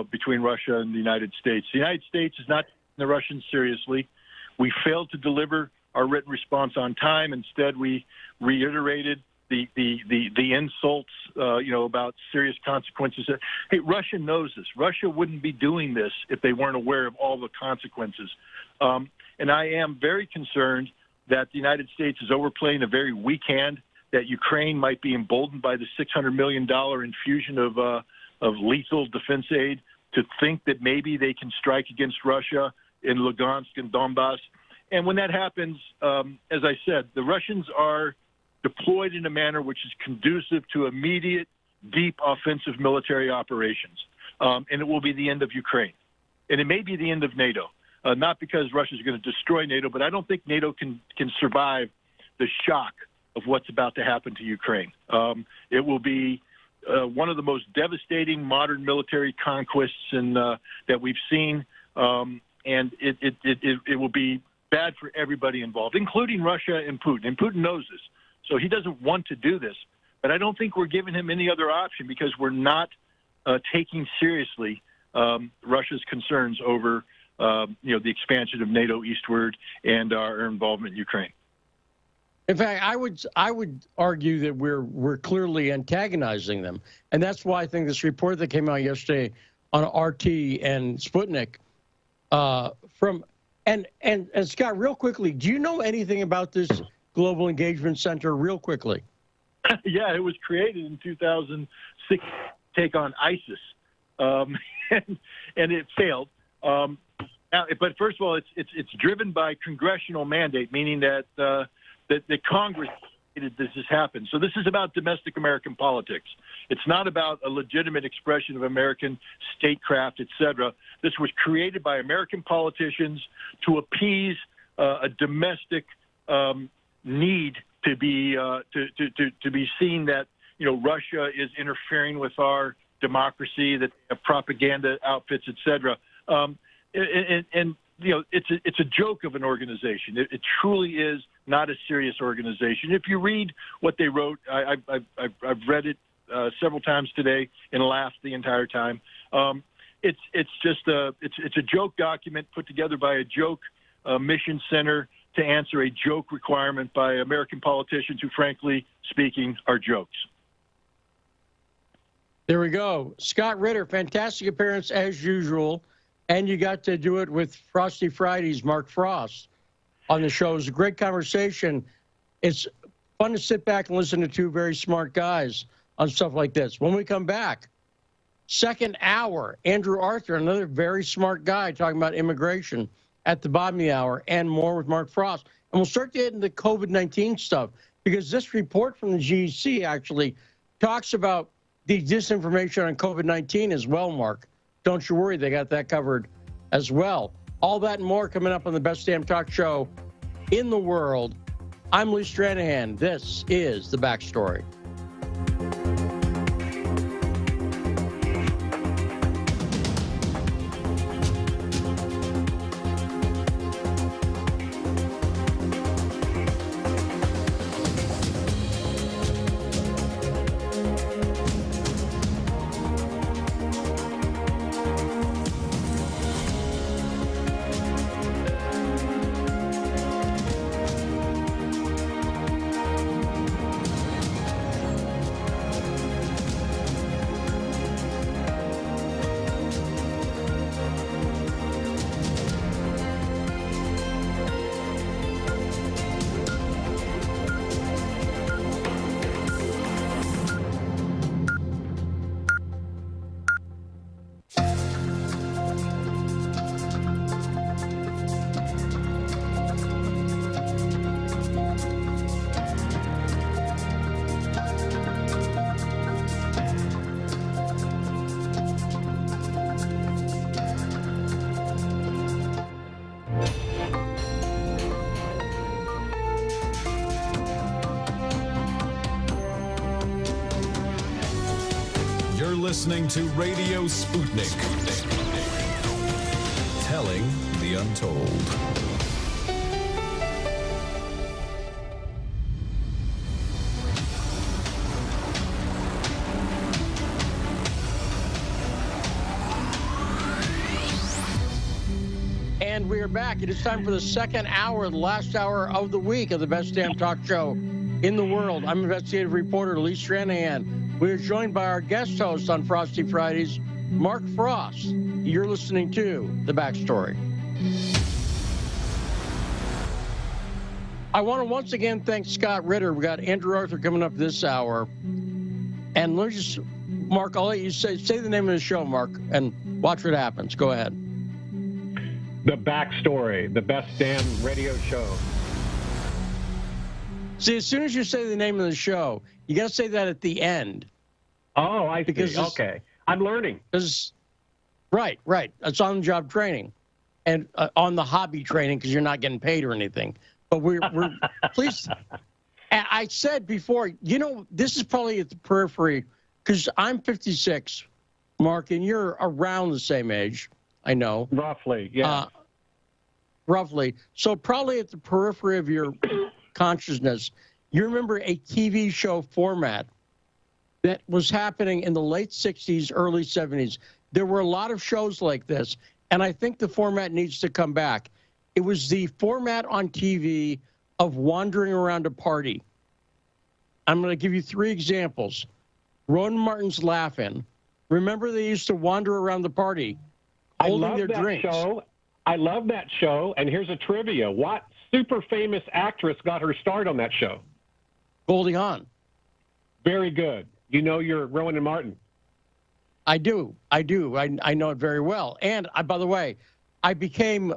between Russia and the United States. The United States is not taking the Russians seriously. We failed to deliver our written response on time. Instead, we reiterated the insults, about serious consequences. Hey, Russia knows this. Russia wouldn't be doing this if they weren't aware of all the consequences. And I am very concerned that the United States is overplaying a very weak hand, that Ukraine might be emboldened by the $600 million infusion of lethal defense aid to think that maybe they can strike against Russia in Lugansk and Donbass. And when that happens, as I said, the Russians are deployed in a manner which is conducive to immediate, deep offensive military operations. And it will be the end of Ukraine. And it may be the end of NATO, not because Russia is going to destroy NATO, but I don't think NATO can survive the shock of what's about to happen to Ukraine. It will be one of the most devastating modern military conquests that we've seen. And it will be bad for everybody involved, including Russia and Putin. And Putin knows this. So he doesn't want to do this. But I don't think we're giving him any other option because we're not taking seriously Russia's concerns over the expansion of NATO eastward and our involvement in Ukraine. In fact, I would argue that we're clearly antagonizing them. And that's why I think this report that came out yesterday on RT and Sputnik and Scott, real quickly, do you know anything about this Global Engagement Center real quickly? Yeah, it was created in 2006 to take on ISIS, and it failed. But first of all, it's driven by congressional mandate, meaning that the Congress decided this has happened. So this is about domestic American politics. It's not about a legitimate expression of American statecraft, et cetera. This was created by American politicians to appease a domestic need to be seen that Russia is interfering with our democracy, that they have propaganda outfits, et cetera. It's a joke of an organization. It truly is not a serious organization. If you read what they wrote, I've read it several times today and laughed the entire time. It's a joke document put together by a joke mission center to answer a joke requirement by American politicians who, frankly speaking, are jokes. There we go. Scott Ritter, fantastic appearance as usual. And you got to do it with Frosty Friday's Mark Frost on the show. It was a great conversation. It's fun to sit back and listen to two very smart guys on stuff like this. When we come back, second hour, Andrew Arthur, another very smart guy talking about immigration at the bottom of the hour, and more with Mark Frost. And we'll start to get into COVID-19 stuff, because this report from the GEC actually talks about the disinformation on COVID-19 as well, Mark. Don't you worry, they got that covered as well. All that and more coming up on the best damn talk show in the world. I'm Lee Stranahan. This is The Backstory. You're listening to Radio Sputnik. Telling the untold. And we are back. It is time for the second hour, the last hour of the week of the best damn talk show in the world. I'm investigative reporter Lee Stranahan. We are joined by our guest host on Frosty Fridays, Mark Frost. You're listening to The Backstory. I want to once again thank Scott Ritter. We got Andrew Arthur coming up this hour. And let me just, Mark, I'll let you say the name of the show, Mark, and watch what happens. Go ahead. The Backstory, the best damn radio show. See, as soon as you say the name of the show, you got to say that at the end. Oh, I see. Okay. I'm learning. Right. It's on-the-job training and on the hobby training because you're not getting paid or anything. But we're pleased. And I said before, this is probably at the periphery because I'm 56, Mark, and you're around the same age. I know. Roughly, yeah. Roughly. So probably at the periphery of your consciousness, you remember a TV show format that was happening in the late 60s, early 70s. There were a lot of shows like this, and I think the format needs to come back. It was the format on TV of wandering around a party. I'm going to give you 3 examples. Rowan Martin's Laugh-In. Remember they used to wander around the party holding their drinks. I love that show, and here's a trivia. What super famous actress got her start on that show? Goldie Hawn. Very good. You know your Rowan and Martin. I do. I know it very well. And, by the way, I became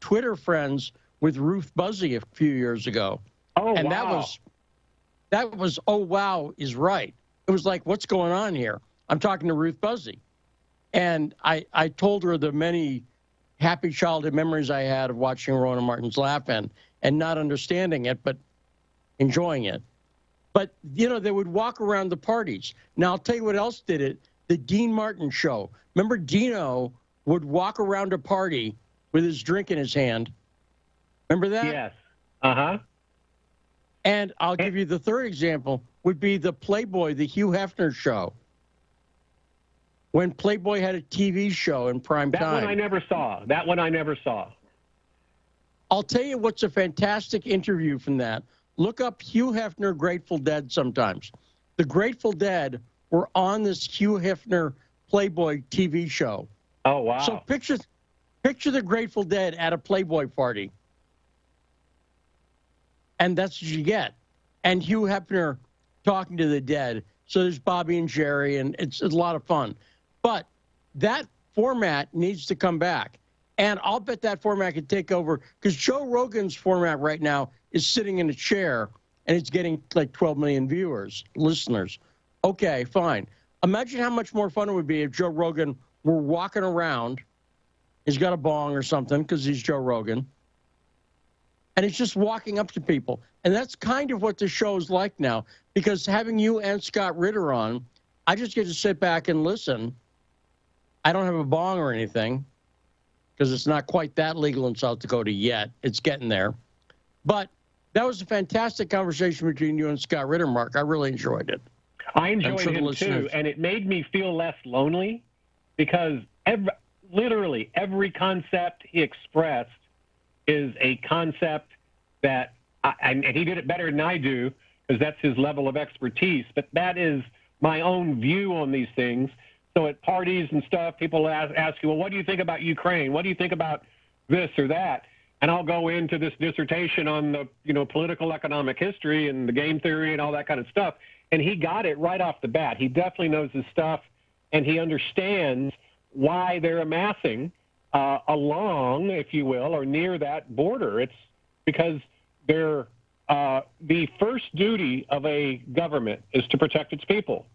Twitter friends with Ruth Buzzy a few years ago. Oh, and wow. that was, oh, wow, is right. It was like, what's going on here? I'm talking to Ruth Buzzy. And I told her the many happy childhood memories I had of watching Rowan Martin's Laugh-In and not understanding it, but enjoying it. But, they would walk around the parties. Now, I'll tell you what else did it. The Dean Martin Show. Remember Dino would walk around a party with his drink in his hand. Remember that? Yes. Uh-huh. And I'll give you the third example would be the Playboy, the Hugh Hefner Show. When Playboy had a TV show in prime time. That one I never saw. I'll tell you what's a fantastic interview from that. Look up Hugh Hefner Grateful Dead sometimes. The Grateful Dead were on this Hugh Hefner Playboy TV show. Oh, wow. So picture the Grateful Dead at a Playboy party. And that's what you get. And Hugh Hefner talking to the dead. So there's Bobby and Jerry, and it's a lot of fun. But that format needs to come back. And I'll bet that format could take over because Joe Rogan's format right now is sitting in a chair and it's getting like 12 million listeners. Okay, fine. Imagine how much more fun it would be if Joe Rogan were walking around. He's got a bong or something because he's Joe Rogan. And he's just walking up to people. And that's kind of what the show is like now because having you and Scott Ritter on, I just get to sit back and listen. I don't have a bong or anything because it's not quite that legal in South Dakota yet. It's getting there. But that was a fantastic conversation between you and Scott Ritter, Mark. I really enjoyed it. I enjoyed him too, and it made me feel less lonely because literally every concept he expressed is a concept that, and he did it better than I do because that's his level of expertise, but that is my own view on these things. So at parties and stuff, people ask you, well, what do you think about Ukraine? What do you think about this or that? And I'll go into this dissertation on the, political economic history and the game theory and all that kind of stuff. And he got it right off the bat. He definitely knows his stuff, and he understands why they're amassing along, if you will, or near that border. It's because they're the first duty of a government is to protect its people.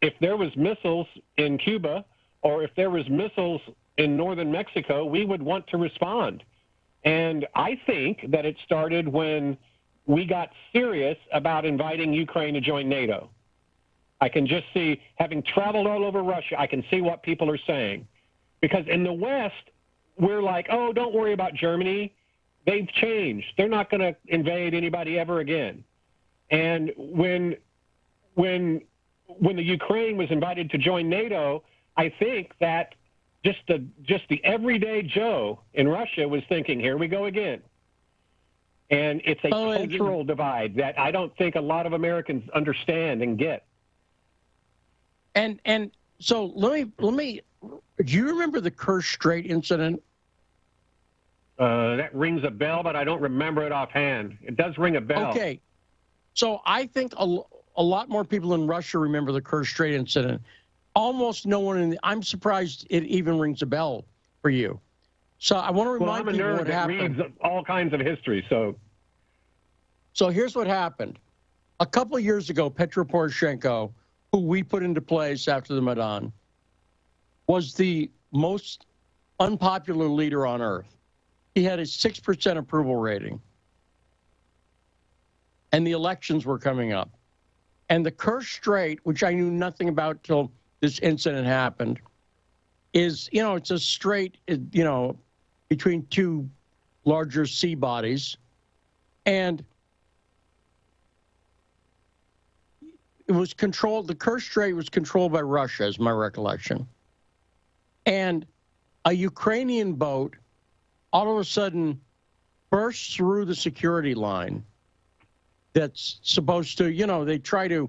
If there was missiles in Cuba or if there was missiles in northern Mexico, we would want to respond. And I think that it started when we got serious about inviting Ukraine to join NATO. I can just see, having traveled all over Russia, I can see what people are saying. Because in the West, we're like, oh, don't worry about Germany. They've changed. They're not going to invade anybody ever again. And when the Ukraine was invited to join NATO, I think that just the everyday Joe in Russia was thinking, here we go again. And it's a cultural divide that I don't think a lot of Americans understand and get. And so let me. Do you remember the Kerch Strait incident? That rings a bell, but I don't remember it offhand. It does ring a bell. Okay. So I think a lot more people in Russia remember the Kerch Strait incident. Almost no one I'm surprised it even rings a bell for you. So I want to remind people what happened. Reads all kinds of history. So here's what happened. A couple of years ago, Petro Poroshenko, who we put into place after the Maidan, was the most unpopular leader on earth. He had a 6% approval rating. And the elections were coming up. And the Kerch Strait, which I knew nothing about till this incident happened, is, it's a strait, between two larger sea bodies. And it was controlled, the Kerch Strait was controlled by Russia, is my recollection. And a Ukrainian boat all of a sudden bursts through the security line that's supposed to, they try to,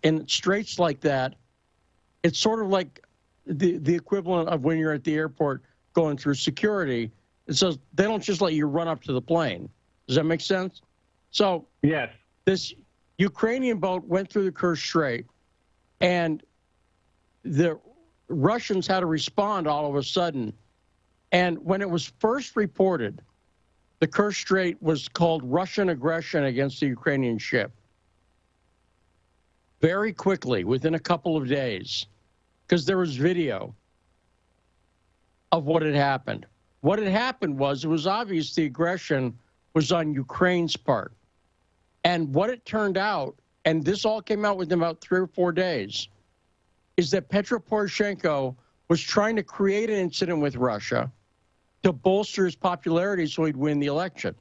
in straits like that, it's sort of like the equivalent of when you're at the airport going through security. It says they don't just let you run up to the plane. Does that make sense? So yes, this Ukrainian boat went through the Kerch Strait, and the Russians had to respond all of a sudden. And when it was first reported, the Kerch Strait was called Russian aggression against the Ukrainian ship. Very quickly, within a couple of days, because there was video of what had happened. What had happened was, it was obvious the aggression was on Ukraine's part. And what it turned out, and this all came out within about 3 or 4 days, is that Petro Poroshenko was trying to create an incident with Russia to bolster his popularity so he'd win the election.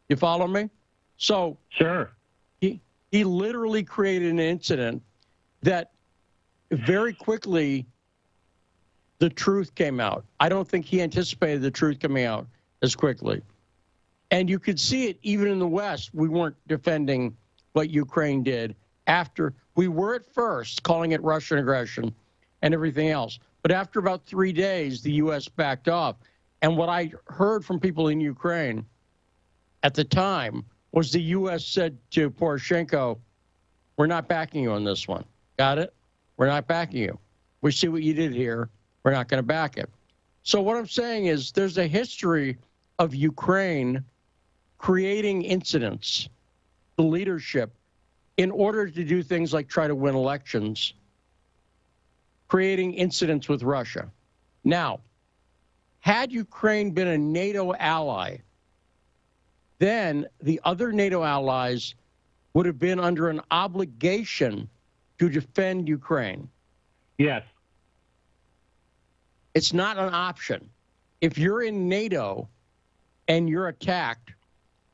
You follow me? So sure. He literally created an incident that very quickly the truth came out. I don't think he anticipated the truth coming out as quickly. And you could see it even in the West. We weren't defending what Ukraine did after. We were at first calling it Russian aggression and everything else. But after about 3 days, the U.S. backed off. And what I heard from people in Ukraine at the time was the U.S. said to Poroshenko, we're not backing you on this one. Got it? We're not backing you. We see what you did here. We're not going to back it. So what I'm saying is there's a history of Ukraine creating incidents, the leadership, in order to do things like try to win elections, creating incidents with Russia. Now, had Ukraine been a NATO ally, then the other NATO allies would have been under an obligation to defend Ukraine. Yes. It's not an option. If you're in NATO and you're attacked,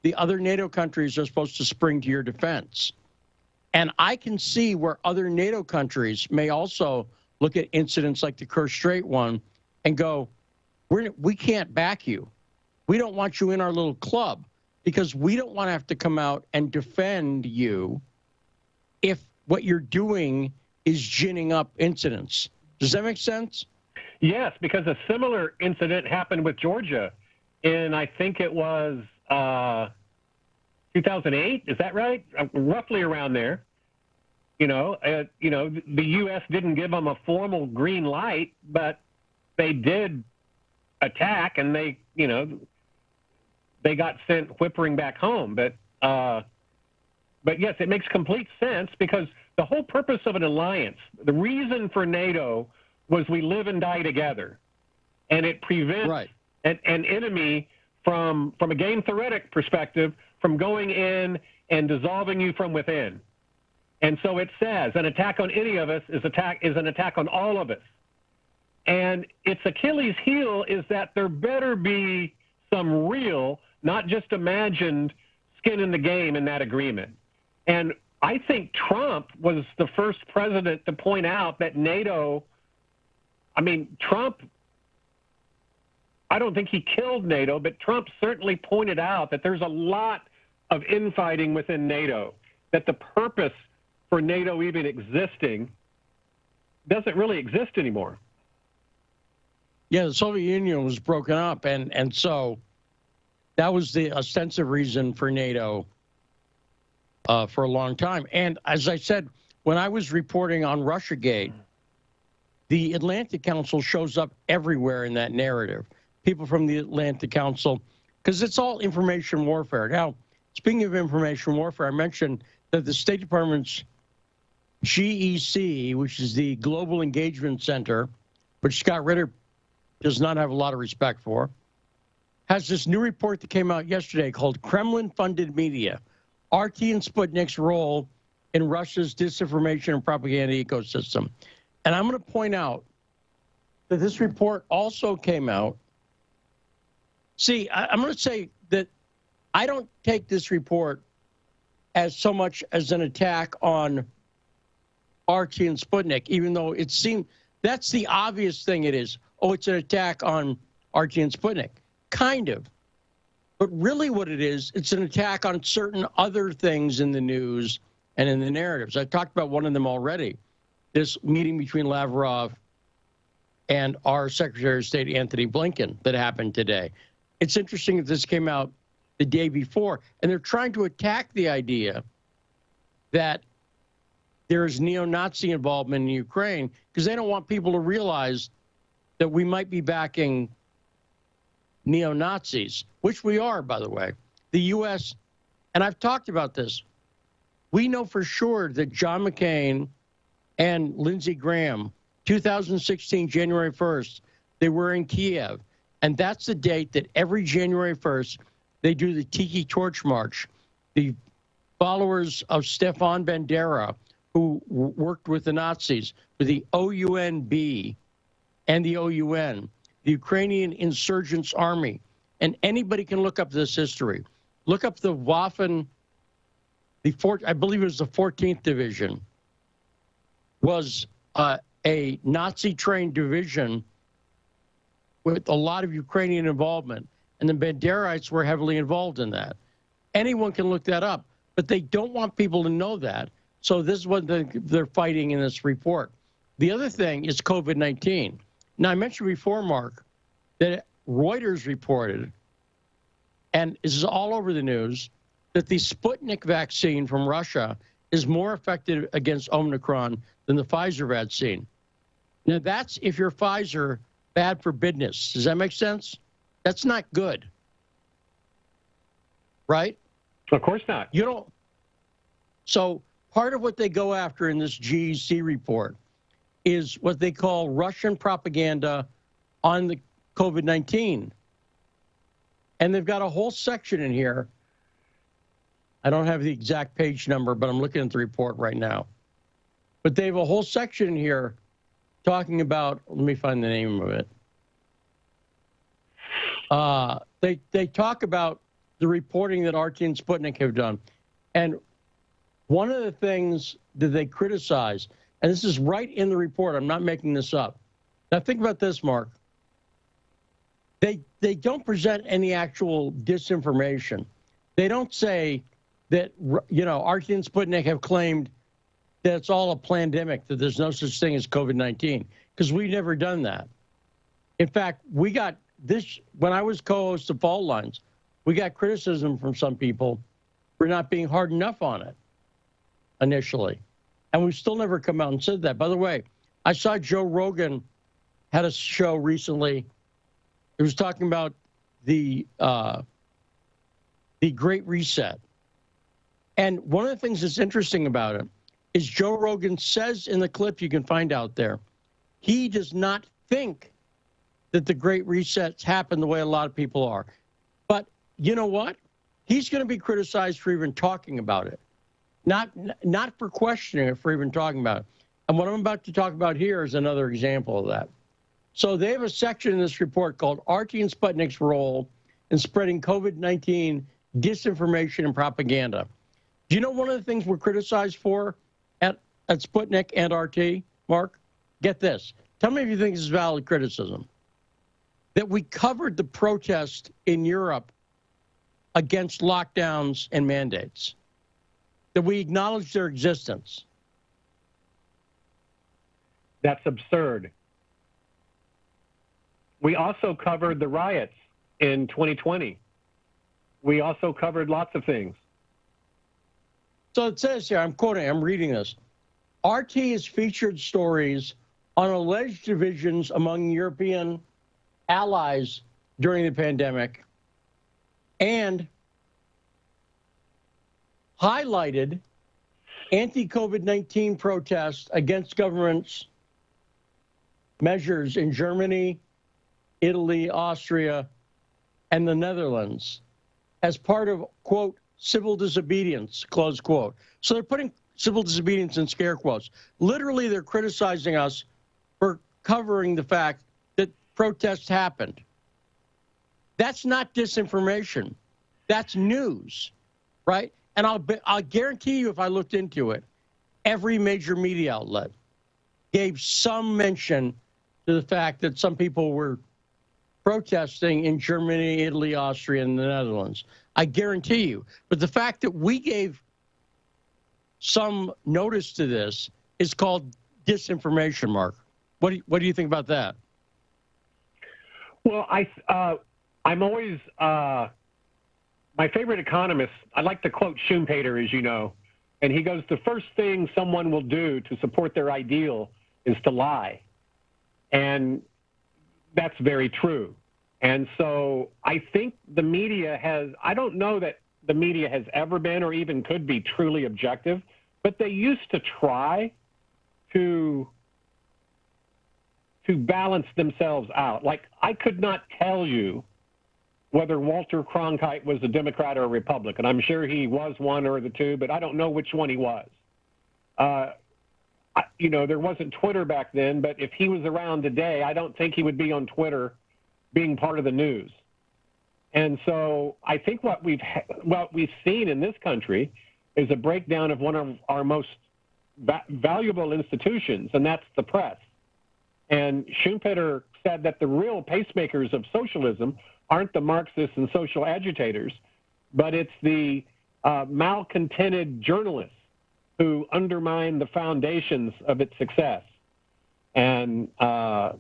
the other NATO countries are supposed to spring to your defense. And I can see where other NATO countries may also look at incidents like the Kerch Strait one and go, we can't back you. We don't want you in our little club because we don't want to have to come out and defend you if what you're doing is ginning up incidents. Does that make sense? Yes, because a similar incident happened with Georgia in, I think it was 2008. Is that right? Roughly around there. The U.S. didn't give them a formal green light, but they did attack, and they got sent whippering back home. But yes, it makes complete sense because the whole purpose of an alliance, the reason for NATO was we live and die together, and it prevents an enemy from a game theoretic perspective from going in and dissolving you from within. And so it says an attack on any of us is an attack on all of us. And its Achilles heel is that there better be some real, not just imagined, skin in the game in that agreement. And I think Trump was the first president to point out that NATO, Trump, I don't think he killed NATO, but Trump certainly pointed out that there's a lot of infighting within NATO, that the purpose for NATO even existing doesn't really exist anymore. Yeah, the Soviet Union was broken up, and so that was the ostensive reason for NATO for a long time. And as I said, when I was reporting on Russiagate, the Atlantic Council shows up everywhere in that narrative. People from the Atlantic Council, because it's all information warfare. Now, speaking of information warfare, I mentioned that the State Department's GEC, which is the Global Engagement Center, which Scott Ritter does not have a lot of respect for, has this new report that came out yesterday called Kremlin-Funded Media, RT and Sputnik's Role in Russia's Disinformation and Propaganda Ecosystem. And I'm going to point out that this report also came out. See, I'm going to say that I don't take this report as so much as an attack on RT and Sputnik, even though it seemed that's the obvious thing it is. Oh, it's an attack on RT and Sputnik. Kind of. But really what it is, it's an attack on certain other things in the news and in the narratives. I talked about one of them already, this meeting between Lavrov and our Secretary of State, Antony Blinken, that happened today. It's interesting that this came out the day before, and they're trying to attack the idea that there is neo-Nazi involvement in Ukraine because they don't want people to realize that we might be backing neo-Nazis, which we are, by the way. The U.S., and I've talked about this, we know for sure that John McCain and Lindsey Graham, 2016, January 1st, they were in Kiev. And that's the date that every January 1st, they do the Tiki Torch March. The followers of Stefan Bandera, who worked with the Nazis, with the OUNB and the OUN, the Ukrainian Insurgents Army. And anybody can look up this history. Look up the Waffen, I believe it was the 14th Division, was a Nazi-trained division with a lot of Ukrainian involvement. And the Banderites were heavily involved in that. Anyone can look that up, but they don't want people to know that. So this is what they're fighting in this report. The other thing is COVID-19. Now, I mentioned before, Mark, that Reuters reported, and this is all over the news, that the Sputnik vaccine from Russia is more effective against Omicron than the Pfizer vaccine. Now, that's, if you're Pfizer, bad for business. Does that make sense? That's not good. Right? Of course not. You don't. So part of what they go after in this GEC report is what they call Russian propaganda on the COVID-19. And they've got a whole section in here. I don't have the exact page number, but I'm looking at the report right now. But they have a whole section in here talking about, let me find the name of it. They talk about the reporting that RT and Sputnik have done. And one of the things that they criticize, and this is right in the report, I'm not making this up. Now think about this, Mark. They don't present any actual disinformation. They don't say that, you know, RT and Sputnik have claimed that it's all a pandemic, that there's no such thing as COVID-19, because we've never done that. In fact, we got this, when I was co-host of Fault Lines, we got criticism from some people for not being hard enough on it initially. And we've still never come out and said that. By the way, I saw Joe Rogan had a show recently. It was talking about the Great Reset. And one of the things that's interesting about it is Joe Rogan says in the clip you can find out there, he does not think that the Great Resets happen the way a lot of people are. But you know what? He's going to be criticized for even talking about it. Not for questioning it, for even talking about it. And what I'm about to talk about here is another example of that. So they have a section in this report called RT and Sputnik's Role in Spreading COVID-19 Disinformation and Propaganda. Do you know one of the things we're criticized for at Sputnik and RT, Mark? Get this. Tell me if you think this is valid criticism. That we covered the protest in Europe against lockdowns and mandates. That we acknowledged their existence. That's absurd. We also covered the riots in 2020. We also covered lots of things. So it says here, I'm quoting, I'm reading this. RT has featured stories on alleged divisions among European allies during the pandemic and highlighted anti-COVID-19 protests against governments' measures in Germany, Italy, Austria, and the Netherlands as part of, quote, civil disobedience, close quote. So they're putting civil disobedience in scare quotes. Literally, they're criticizing us for covering the fact that protests happened. That's not disinformation. That's news, right? And I'll guarantee you, if I looked into it, every major media outlet gave some mention to the fact that some people were protesting in Germany, Italy, Austria, and the Netherlands. I guarantee you. But the fact that we gave some notice to this is called disinformation, Mark. What do you think about that? Well, I'm always my favorite economist. I like to quote Schumpeter, as you know, and he goes, "The first thing someone will do to support their ideal is to lie," and that's very true. And so I think the media has. I don't know that the media has ever been or even could be truly objective, but they used to try to balance themselves out. Like, I could not tell you whether Walter Cronkite was a Democrat or a Republican. I'm sure he was one or the two, but I don't know which one he was. You know, there wasn't Twitter back then, but if he was around today, I don't think he would be on Twitter being part of the news. And so I think what we've seen in this country is a breakdown of one of our most valuable institutions, and that's the press. And Schumpeter said that the real pacemakers of socialism aren't the Marxists and social agitators, but it's the malcontented journalists who undermine the foundations of its success. And so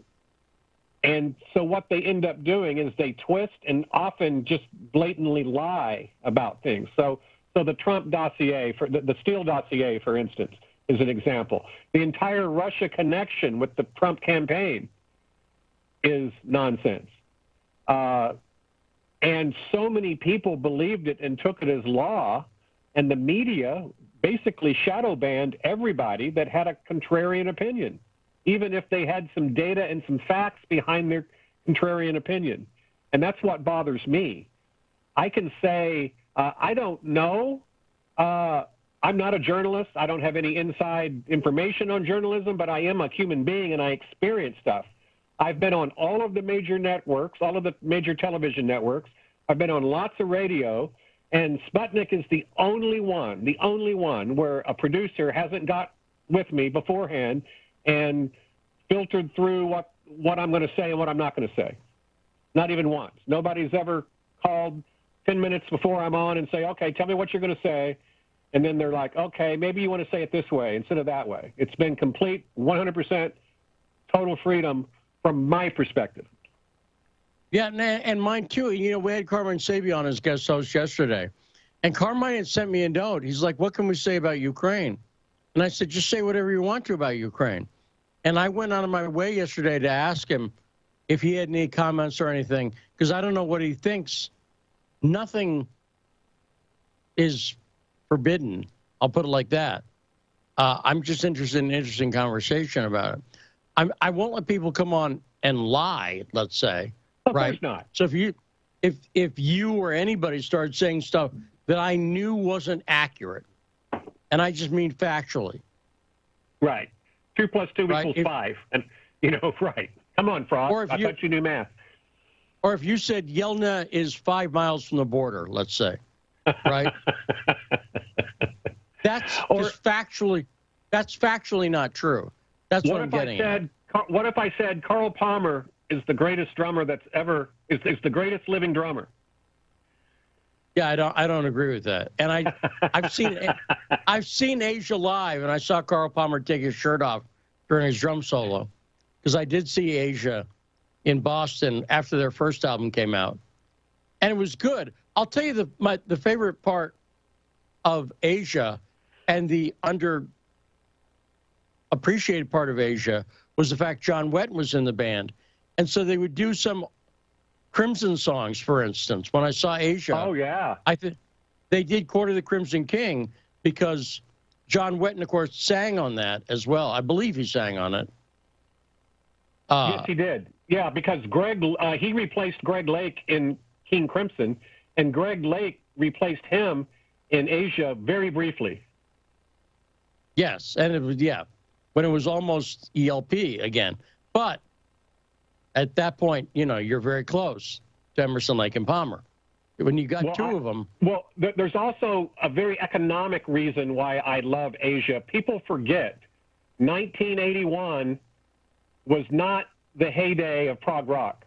what they end up doing is they twist and often just blatantly lie about things. So the Trump dossier, for the Steele dossier, for instance, is an example. The entire Russia connection with the Trump campaign is nonsense. And so many people believed it and took it as law, and the media basically shadow banned everybody that had a contrarian opinion, even if they had some data and some facts behind their contrarian opinion. And that's what bothers me. I can say, I don't know. I'm not a journalist. I don't have any inside information on journalism, but I am a human being and I experience stuff. I've been on all of the major networks, all of the major television networks. I've been on lots of radio, and Sputnik is the only one where a producer hasn't got with me beforehand and filtered through what I'm going to say and what I'm not going to say. Not even once. Nobody's ever called 10 minutes before I'm on and say, okay, tell me what you're going to say. And then they're like, okay, maybe you want to say it this way instead of that way. It's been complete 100% total freedom from my perspective. Yeah, and mine too. You know, we had Carmine Sabia on as guest host yesterday. And Carmine had sent me a note. He's like, what can we say about Ukraine? And I said, just say whatever you want to about Ukraine. And I went out of my way yesterday to ask him if he had any comments or anything, because I don't know what he thinks. Nothing is forbidden. I'll put it like that. I'm just interested in an interesting conversation about it. I won't let people come on and lie, let's say. Of right? course not. So if you or anybody started saying stuff that I knew wasn't accurate, and I just mean factually. Right. 2 + 2 Right. equals 5. And, right. Come on, Frost. I thought you knew math. Or if you said Yelna is 5 miles from the border, let's say, right? That's factually not true. That's what I'm getting at. What if I said Carl Palmer is the greatest drummer that's ever is the greatest living drummer? Yeah, I don't agree with that. And I've seen Asia live, and I saw Carl Palmer take his shirt off during his drum solo, because I did see Asia in Boston after their first album came out, and it was good. I'll tell you the favorite part of Asia, and the underappreciated part of Asia, was the fact John Wetton was in the band, and so they would do some Crimson songs, for instance. When I saw Asia, oh yeah, they did "Court of the Crimson King" because John Wetton, of course, sang on that as well. I believe he sang on it. Yes, he did. Yeah, because he replaced Greg Lake in King Crimson, and Greg Lake replaced him in Asia very briefly. Yes, and it was when it was almost ELP again, but. At that point, you're very close to Emerson, Lake, and Palmer. When you got two of them. Well, there's also a very economic reason why I love Asia. People forget 1981 was not the heyday of prog rock.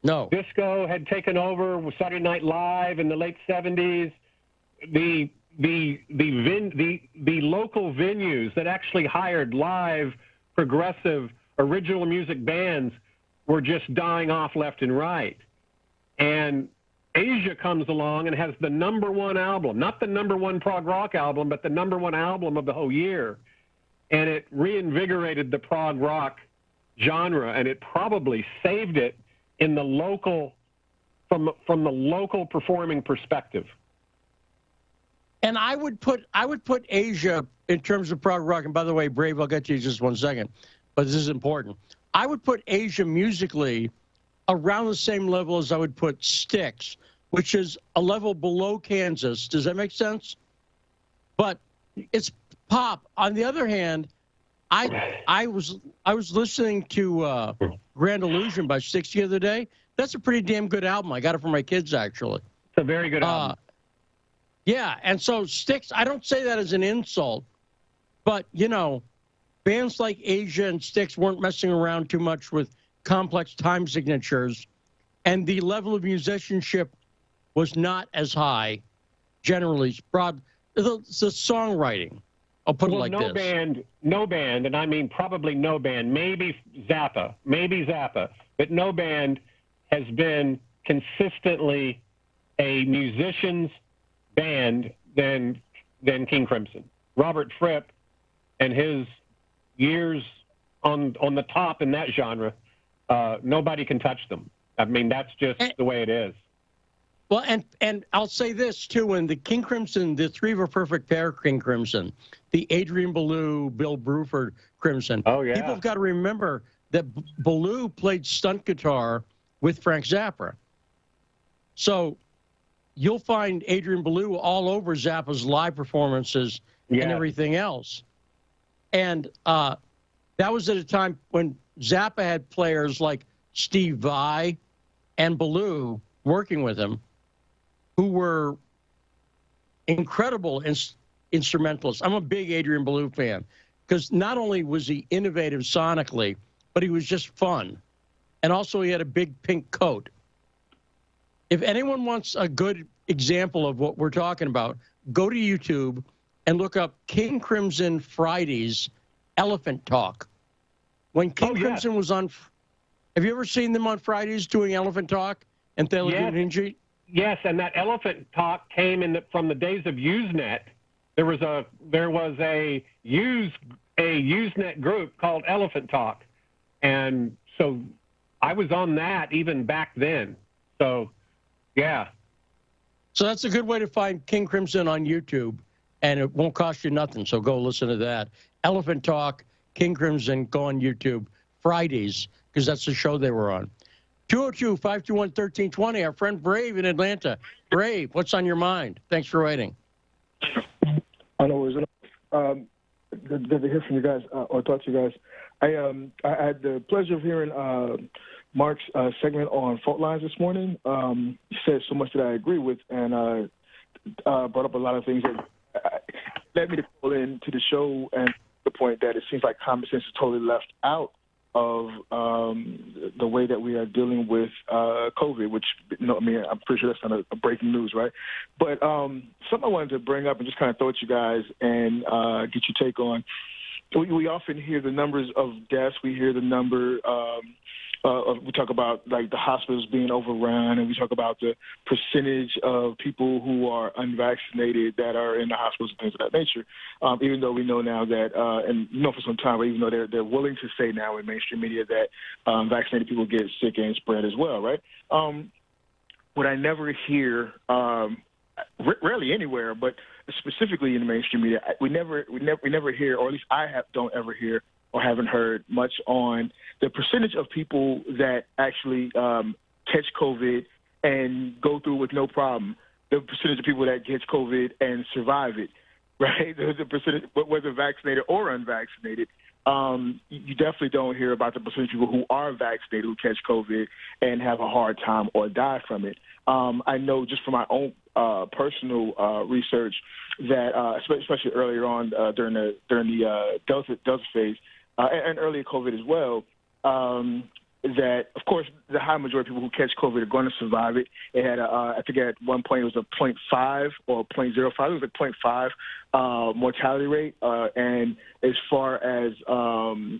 No. Disco had taken over with Saturday Night Live in the late 70s. The local venues that actually hired live, progressive, original music bands were just dying off left and right. And Asia comes along and has the #1 album, not the #1 prog rock album, but the #1 album of the whole year. And it reinvigorated the prog rock genre, and it probably saved it in the local, from the local performing perspective. And I would put Asia in terms of prog rock. And by the way, Brave, I'll get to you in just 1 second, but this is important. I would put Asia musically around the same level as I would put Styx, which is a level below Kansas. Does that make sense? But it's pop. On the other hand, I was listening to Grand Illusion by Styx the other day. That's a pretty damn good album. I got it for my kids, actually. It's a very good album. Yeah, and so Styx, I don't say that as an insult, but, bands like Asia and Styx weren't messing around too much with complex time signatures, and the level of musicianship was not as high, generally. The songwriting, I'll put it like this. No band, and I mean probably no band, maybe Zappa, but no band has been consistently a musician's band than King Crimson. Robert Fripp and his years on the top in that genre, nobody can touch them. I mean, that's just the way it is. Well, and I'll say this, too. When the King Crimson, the three were perfect pair King Crimson, the Adrian Belew, Bill Bruford Crimson. Oh, yeah. People have got to remember that Belew played stunt guitar with Frank Zappa. So you'll find Adrian Belew all over Zappa's live performances and everything else. And that was at a time when Zappa had players like Steve Vai and Belew working with him, who were incredible instrumentalists. I'm a big Adrian Belew fan because not only was he innovative sonically, but he was just fun. And also he had a big pink coat. If anyone wants a good example of what we're talking about, go to YouTube and look up King Crimson Fridays Elephant Talk. When King Crimson was on, have you ever seen them on Fridays doing Elephant Talk and Thalaguninji? Yes, and that Elephant Talk came from the days of Usenet. There was a Usenet group called Elephant Talk, and so I was on that even back then. So, yeah. So that's a good way to find King Crimson on YouTube, and it won't cost you nothing. So go listen to that. Elephant Talk, King Crimson, go on YouTube Fridays, because that's the show they were on. 202-521-1320, our friend Brave in Atlanta. Brave, what's on your mind? Thanks for waiting. I know it was good to hear from you guys, or talk to you guys. I had the pleasure of hearing Mark's segment on fault lines this morning. He said so much that I agree with, and brought up a lot of things that led me to call into the show, and the point that it seems like common sense is totally left out of the way that we are dealing with COVID, which, I'm pretty sure that's not a breaking news, right? But something I wanted to bring up and just kind of throw at you guys and get your take on. We often hear the numbers of deaths. We hear the number we talk about, like, the hospitals being overrun, and we talk about the percentage of people who are unvaccinated that are in the hospitals and things of that nature, even though we know now that, and for some time, but even though they're willing to say now in mainstream media that vaccinated people get sick and spread as well, right? What I never hear, rarely anywhere, but specifically in the mainstream media, we never hear, or at least I don't ever hear or haven't heard much on the percentage of people that actually catch COVID and go through with no problem, the percentage of people that catch COVID and survive it, right? The percentage, whether vaccinated or unvaccinated. You definitely don't hear about the percentage of people who are vaccinated who catch COVID and have a hard time or die from it. I know just from my own personal research that, especially earlier on during the Delta phase and earlier COVID as well, that, of course, the high majority of people who catch COVID are going to survive it. It had, I think at one point it was a 0.5 or 0.05. It was a 0.5 mortality rate. And as far as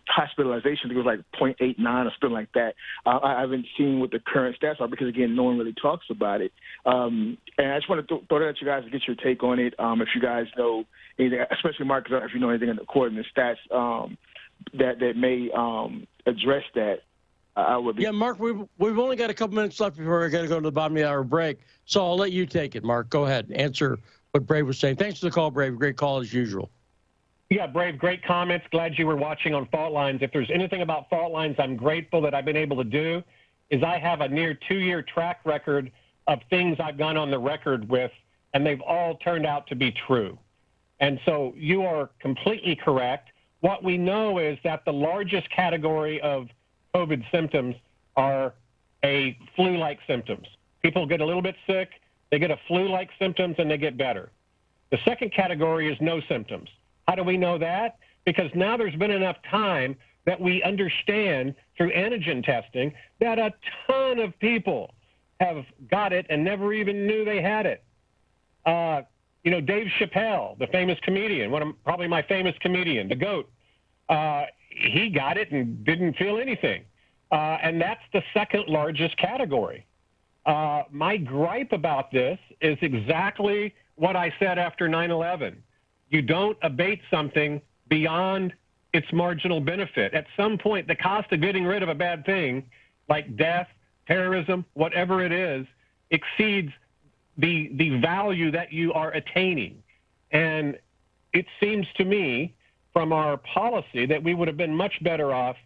hospitalization, it was like 0.89 or something like that. I haven't seen what the current stats are because, again, no one really talks about it. And I just want to throw that at you guys to get your take on it. If you guys know anything, especially Mark, if you know anything in the coordinate stats that may address that. I would be. Yeah, Mark, we've only got a couple minutes left before we're going to go to the bottom of the hour break. So I'll let you take it, Mark. Go ahead. Answer what Brave was saying. Thanks for the call, Brave. Great call as usual. Yeah, Brave, great comments. Glad you were watching on fault lines. If there's anything about fault lines I'm grateful that I've been able to do is I have a near 2-year track record of things I've gone on the record with, and they've all turned out to be true. And so you are completely correct. What we know is that the largest category of COVID symptoms are a flu-like symptoms. People get a little bit sick, they get a flu-like symptoms, and they get better. The second category is no symptoms. How do we know that? Because now there's been enough time that we understand through antigen testing that a ton of people have got it and never even knew they had it. Dave Chappelle, the famous comedian, probably my famous comedian, the GOAT, he got it and didn't feel anything. And that's the second largest category. My gripe about this is exactly what I said after 9/11. You don't abate something beyond its marginal benefit. At some point, the cost of getting rid of a bad thing, like death, terrorism, whatever it is, exceeds the value that you are attaining. And it seems to me from our policy that we would have been much better off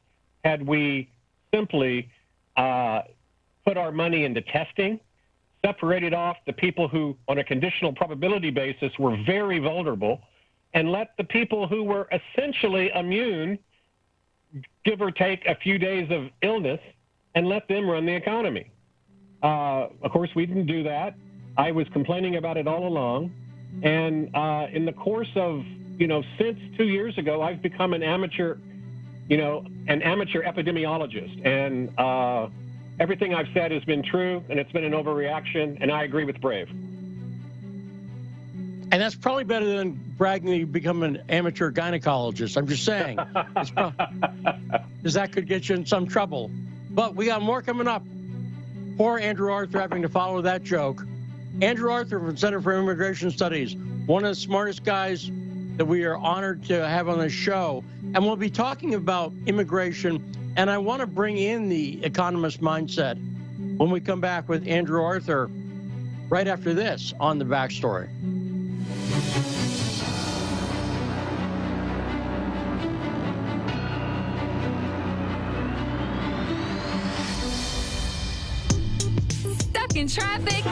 had we simply put our money into testing, separated off the people who, on a conditional probability basis, were very vulnerable, and let the people who were essentially immune, give or take a few days of illness, and let them run the economy. Of course, we didn't do that. I was complaining about it all along. And in the course of, since 2 years ago, I've become an amateur epidemiologist. And everything I've said has been true, and it's been an overreaction, and I agree with Brave. And that's probably better than bragging that you become an amateur gynecologist. I'm just saying. Because that could get you in some trouble. But we got more coming up. Poor Andrew Arthur having to follow that joke. Andrew Arthur from Center for Immigration Studies, one of the smartest guys that we are honored to have on the show. And we'll be talking about immigration. And I want to bring in the economist mindset when we come back with Andrew Arthur right after this on The Backstory. Stuck in traffic?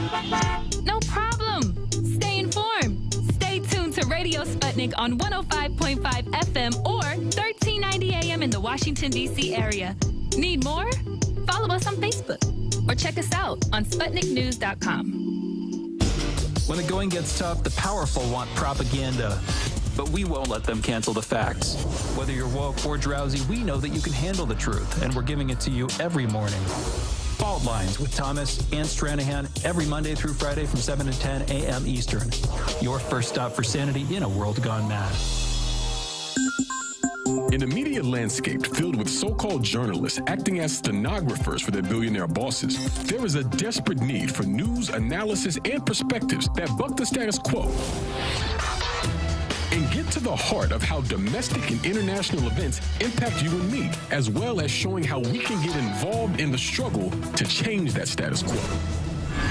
No problem. Stay informed. Stay tuned to Radio Radio Sputnik on 105.5 FM or 1390 AM in the Washington, D.C. area. Need more? Follow us on Facebook or check us out on SputnikNews.com. When the going gets tough, the powerful want propaganda. But we won't let them cancel the facts. Whether you're woke or drowsy, we know that you can handle the truth, and we're giving it to you every morning. Fault Lines with Thomas and Stranahan every Monday through Friday from 7 to 10 a.m. Eastern. Your first stop for sanity in a world gone mad. In a media landscape filled with so-called journalists acting as stenographers for their billionaire bosses, there is a desperate need for news, analysis, and perspectives that buck the status quo and get to the heart of how domestic and international events impact you and me, as well as showing how we can get involved in the struggle to change that status quo.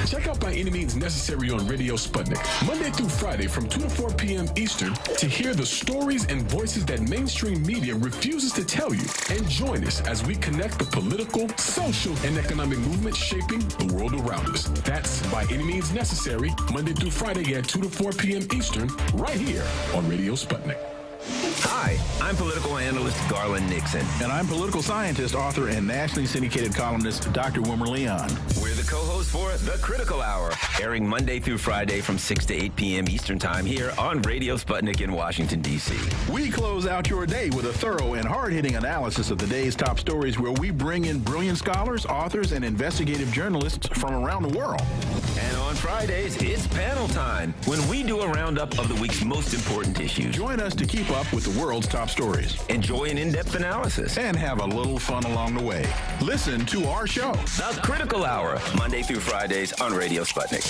Check out By Any Means Necessary on Radio Sputnik, Monday through Friday from 2 to 4 p.m. Eastern, to hear the stories and voices that mainstream media refuses to tell you. And join us as we connect the political, social, and economic movements shaping the world around us. That's By Any Means Necessary, Monday through Friday at 2 to 4 p.m. Eastern, right here on Radio Sputnik. Hi, I'm political analyst Garland Nixon. And I'm political scientist, author, and nationally syndicated columnist Dr. Wilmer Leon. We're the co-hosts for The Critical Hour, airing Monday through Friday from 6 to 8 p.m. Eastern Time here on Radio Sputnik in Washington, D.C. We close out your day with a thorough and hard-hitting analysis of the day's top stories, where we bring in brilliant scholars, authors, and investigative journalists from around the world. And on Fridays, it's panel time, when we do a roundup of the week's most important issues. Join us to keep up with the world's top stories. Enjoy an in-depth analysis. And have a little fun along the way. Listen to our show, The Critical Hour, Monday through Fridays on Radio Sputnik.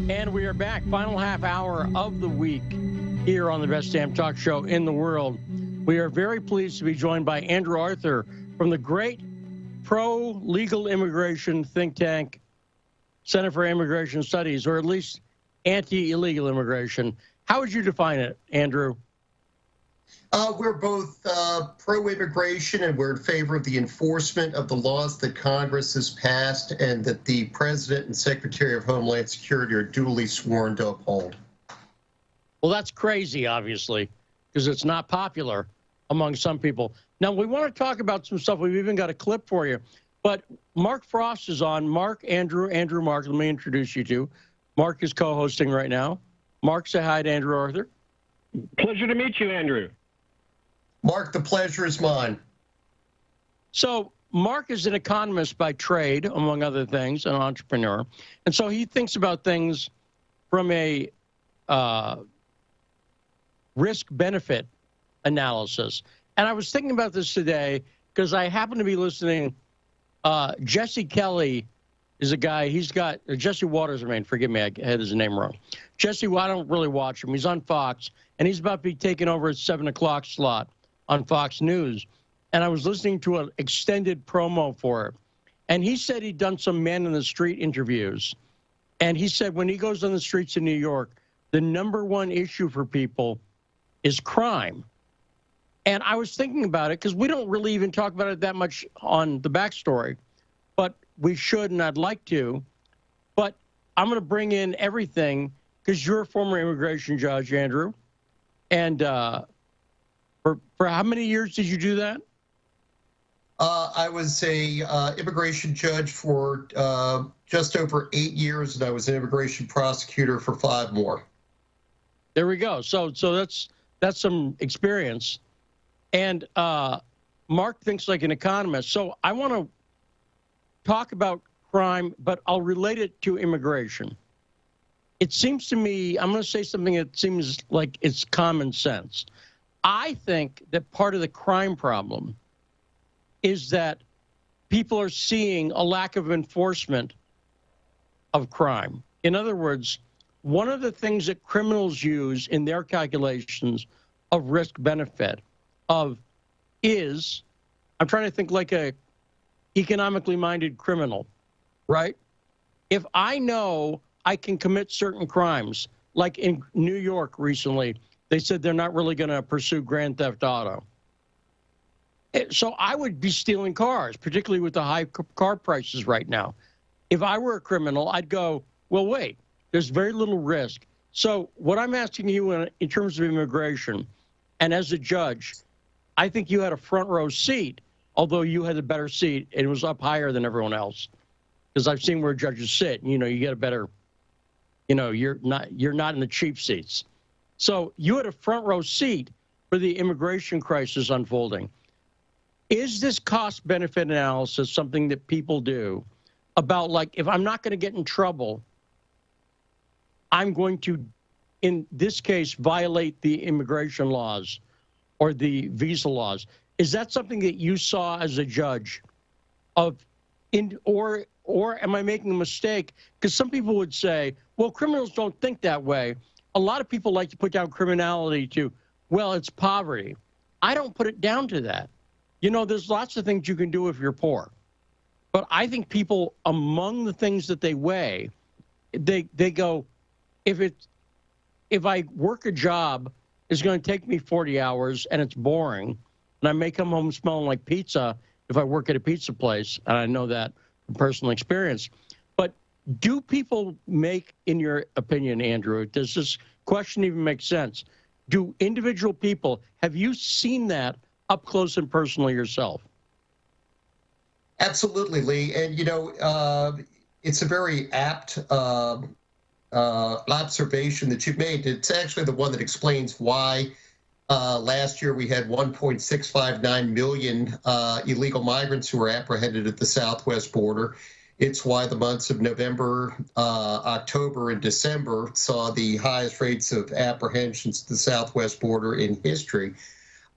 And we are back. Final half hour of the week here on the best damn talk show in the world. We are very pleased to be joined by Andrew Arthur from the great pro-legal immigration think tank, Center for Immigration Studies, or at least anti-illegal immigration. How would you define it, Andrew? We're both pro-immigration, and we're in favor of the enforcement of the laws that Congress has passed and that the President and Secretary of Homeland Security are duly sworn to uphold. Well, that's crazy, obviously, because it's not popular among some people. Now, we want to talk about some stuff. We've even got a clip for you. But Mark Frost is on. Mark, Andrew, Mark, let me introduce you to. Mark is co-hosting right now. Mark, say hi to Andrew Arthur. Pleasure to meet you, Andrew. Mark, the pleasure is mine. So Mark is an economist by trade, among other things, an entrepreneur. And so he thinks about things from a risk-benefit analysis. And I was thinking about this today because I happen to be listening. Jesse Kelly is a guy. He's got Jesse Waters. Forgive me, I had his name wrong. Jesse, I don't really watch him. He's on Fox, and he's about to be taking over at 7 o'clock slot on Fox News. And I was listening to an extended promo for it. And he said he'd done some man-in-the-street interviews. And he said when he goes on the streets of New York, the #1 issue for people is crime. And I was thinking about it because we don't really even talk about it that much on the backstory, but we should, and I'd like to. But I'm going to bring in everything because you're a former immigration judge, Andrew. And for how many years did you do that? I was a immigration judge for just over 8 years, and I was an immigration prosecutor for 5 more. There we go. So that's some experience. And Mark thinks like an economist. So I want to talk about crime, but I'll relate it to immigration. It seems to me, I'm going to say something that seems like it's common sense. I think that part of the crime problem is that people are seeing a lack of enforcement of crime. In other words, one of the things that criminals use in their calculations of risk-benefit is, I'm trying to think like a economically minded criminal, right? If I know I can commit certain crimes, like in New York recently, they said they're not really going to pursue grand theft auto. So I would be stealing cars, particularly with the high car prices right now. If I were a criminal, I'd go, well, wait, there's very little risk. So what I'm asking you in terms of immigration, and as a judge, I think you had a front row seat, although you had a better seat. It was up higher than everyone else, because I've seen where judges sit. You know, you get a better, you know, you're not in the cheap seats. So you had a front row seat for the immigration crisis unfolding. Is this cost-benefit analysis something that people do about, like, if I'm not going to get in trouble, I'm going to, in this case, violate the immigration laws or the visa laws? Is that something that you saw as a judge or am I making a mistake? Because some people would say, well, criminals don't think that way. A lot of people like to put down criminality to, well, it's poverty. I don't put it down to that. You know, there's lots of things you can do if you're poor. But I think people, among the things that they weigh, they go, if I work a job, it's going to take me 40 hours and it's boring, and I may come home smelling like pizza if I work at a pizza place, and I know that from personal experience. But do people make, in your opinion, Andrew, does this question even make sense? Do individual people, have you seen that up close and personal yourself? Absolutely, Lee. And, you know, it's a very apt observation that you've made. It's actually the one that explains why last year we had 1.659 million illegal migrants who were apprehended at the southwest border. It's why the months of November, October, and December saw the highest rates of apprehensions at the southwest border in history.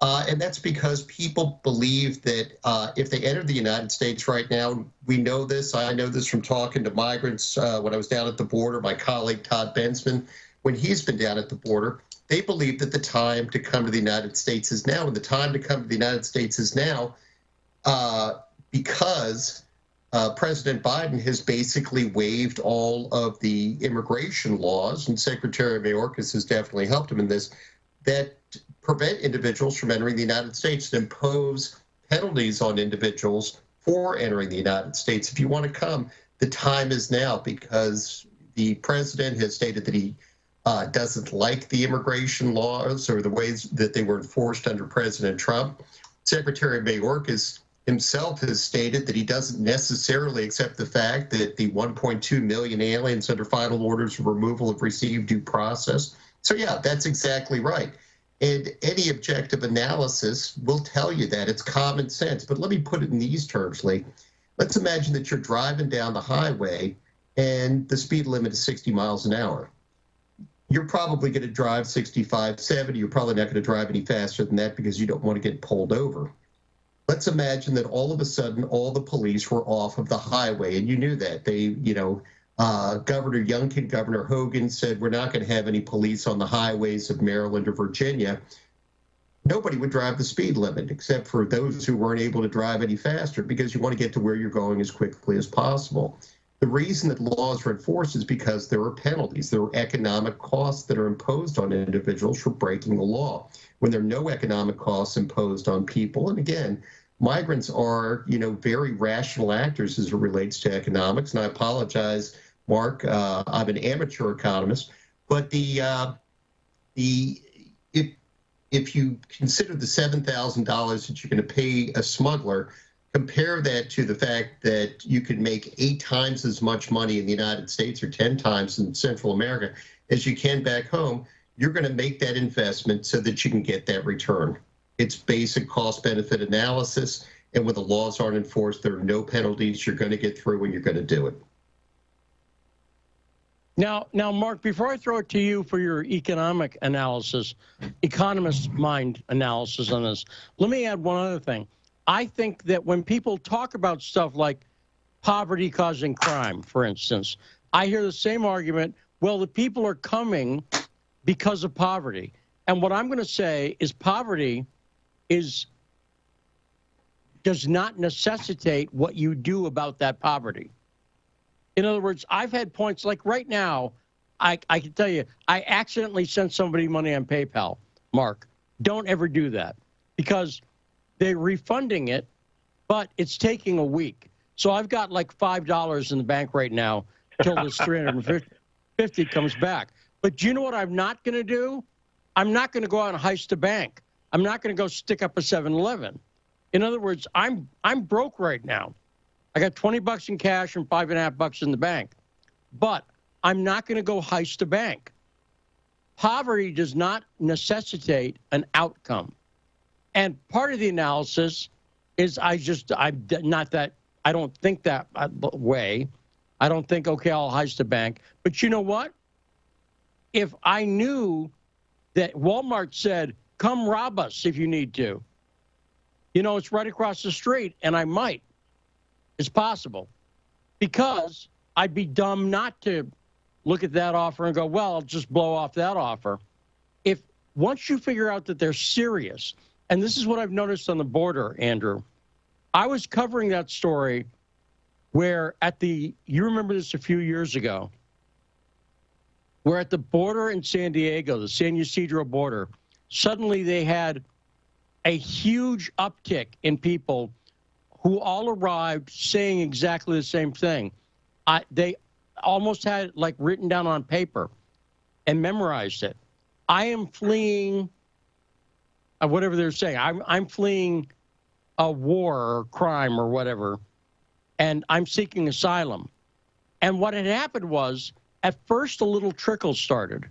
And that's because people believe that if they enter the United States right now, we know this, I know this from talking to migrants when I was down at the border, my colleague Todd Bensman, when he's been down at the border, they believe that the time to come to the United States is now. And the time to come to the United States is now because President Biden has basically waived all of the immigration laws, and Secretary Mayorkas has definitely helped him in this, that prevent individuals from entering the United States and impose penalties on individuals for entering the United States. If you want to come, the time is now, because the president has stated that he doesn't like the immigration laws or the ways that they were enforced under President Trump. Secretary Mayorkas himself has stated that he doesn't necessarily accept the fact that the 1.2 million aliens under final orders of removal have received due process. So yeah, that's exactly right. And any objective analysis will tell you that. It's common sense. But let me put it in these terms, Lee. Let's imagine that you're driving down the highway and the speed limit is 60 miles an hour. You're probably going to drive 65, 70. You're probably not going to drive any faster than that because you don't want to get pulled over. Let's imagine that all of a sudden all the police were off of the highway, and you knew that. They, you know, Governor Youngkin, Governor Hogan said, we're not going to have any police on the highways of Maryland or Virginia. Nobody would drive the speed limit except for those who weren't able to drive any faster, because you want to get to where you're going as quickly as possible. The reason that laws are enforced is because there are penalties. There are economic costs that are imposed on individuals for breaking the law. When there are no economic costs imposed on people, and again, migrants are, you know, very rational actors as it relates to economics. And I apologize, Mark, I'm an amateur economist, but if you consider the $7,000 that you're going to pay a smuggler, compare that to the fact that you could make 8 times as much money in the United States or 10 times in Central America as you can back home, you're going to make that investment so that you can get that return. It's basic cost-benefit analysis, and when the laws aren't enforced, there are no penalties. You're going to get through when you're going to do it. Now, Mark, before I throw it to you for your economic analysis, economist mind analysis on this, let me add one other thing. I think that when people talk about stuff like poverty causing crime, for instance, I hear the same argument, well, the people are coming because of poverty. And what I'm going to say is poverty does not necessitate what you do about that poverty. In other words, I've had points like right now, I can tell you, I accidentally sent somebody money on PayPal. Mark, don't ever do that, because they're refunding it, but it's taking a week. So I've got like $5 in the bank right now till this 350 comes back. But do you know what I'm not going to do? I'm not going to go out and heist a bank. I'm not going to go stick up a 7-Eleven. In other words, I'm broke right now. I got $20 in cash and $5.50 in the bank. But I'm not going to go heist a bank. Poverty does not necessitate an outcome. And part of the analysis is I don't think that way. I don't think, okay, I'll heist a bank. But you know what? If I knew that Walmart said, come rob us if you need to, it's right across the street, and I might. It's possible. Because I'd be dumb not to look at that offer and go, well, I'll just blow off that offer. If once you figure out that they're serious, and this is what I've noticed on the border, Andrew, I was covering that story where you remember this a few years ago, where at the border in San Diego, the San Ysidro border, suddenly they had a huge uptick in people who all arrived saying exactly the same thing. They almost had it like written down on paper and memorized it. I am fleeing, whatever they're saying. I'm fleeing a war or crime or whatever, and I'm seeking asylum. And what had happened was, at first a little trickle started,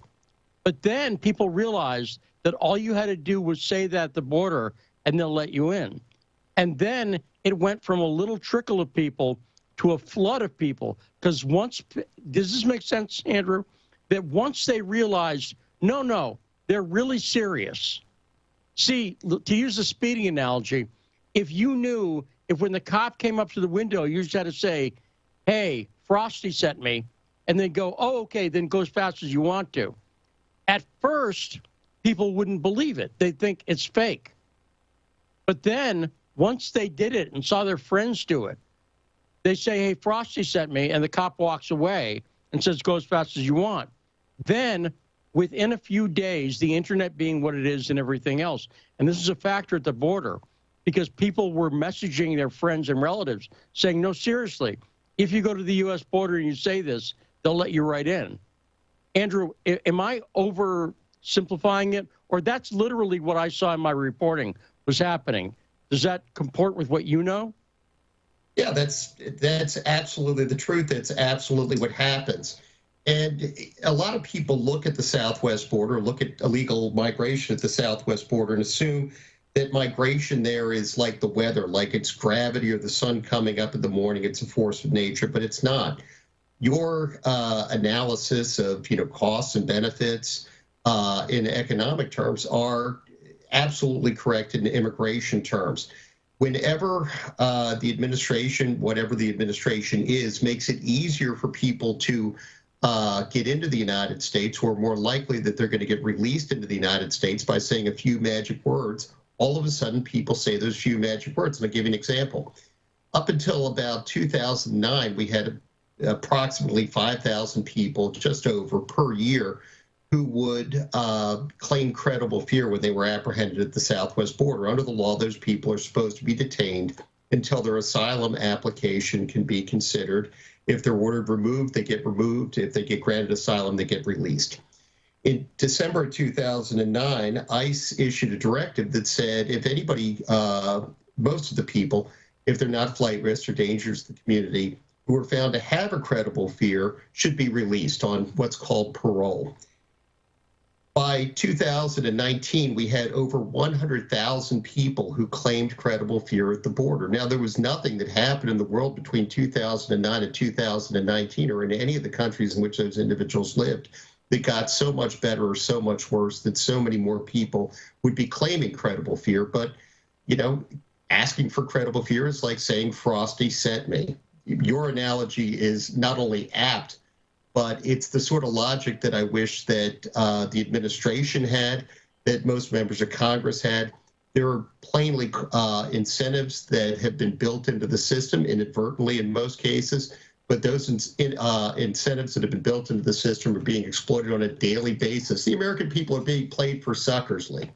but then people realized that all you had to do was say that at the border and they'll let you in. And then it went from a little trickle of people to a flood of people. Because does this make sense, Andrew? That once they realized, no, they're really serious. See, to use the speeding analogy, if you knew, if when the cop came up to the window, you just had to say, hey, Frosty sent me, and then go, oh, okay, then go as fast as you want to. At first, people wouldn't believe it. They'd think it's fake. But then, once they did it and saw their friends do it, they say, hey, Frosty sent me, and the cop walks away and says, go as fast as you want. Then, within a few days, the internet being what it is and everything else, and this is a factor at the border, because people were messaging their friends and relatives saying, no, seriously, if you go to the U.S. border and you say this, they'll let you right in. Andrew, am I oversimplifying it? Or that's literally what I saw in my reporting was happening. Does that comport with what you know? Yeah, that's absolutely the truth. That's absolutely what happens. And a lot of people look at the southwest border, look at illegal migration at the southwest border and assume that migration there is like the weather, like it's gravity or the sun coming up in the morning. It's a force of nature, but it's not. Your analysis of costs and benefits in economic terms are absolutely correct in immigration terms. Whenever the administration, whatever the administration is, makes it easier for people to get into the United States, or more likely that they're going to get released into the United States by saying a few magic words, all of a sudden people say those few magic words. And I'll give you an example. Up until about 2009, we had approximately 5,000 people, just over, per year, who would claim credible fear when they were apprehended at the southwest border. Under the law, those people are supposed to be detained until their asylum application can be considered. If they're ordered removed, they get removed. If they get granted asylum, they get released. In December of 2009, ICE issued a directive that said if anybody, most of the people, if they're not flight risks or dangers to the community, who are found to have a credible fear, should be released on what's called parole. By 2019, we had over 100,000 people who claimed credible fear at the border. Now, there was nothing that happened in the world between 2009 and 2019, or in any of the countries in which those individuals lived, that got so much better or so much worse that so many more people would be claiming credible fear. But, asking for credible fear is like saying Frosty sent me. Your analogy is not only apt, but it's the sort of logic that I wish that the administration had, that most members of Congress had. There are plainly incentives that have been built into the system, inadvertently in most cases, but those incentives that have been built into the system are being exploited on a daily basis. The American people are being played for suckers, Lee.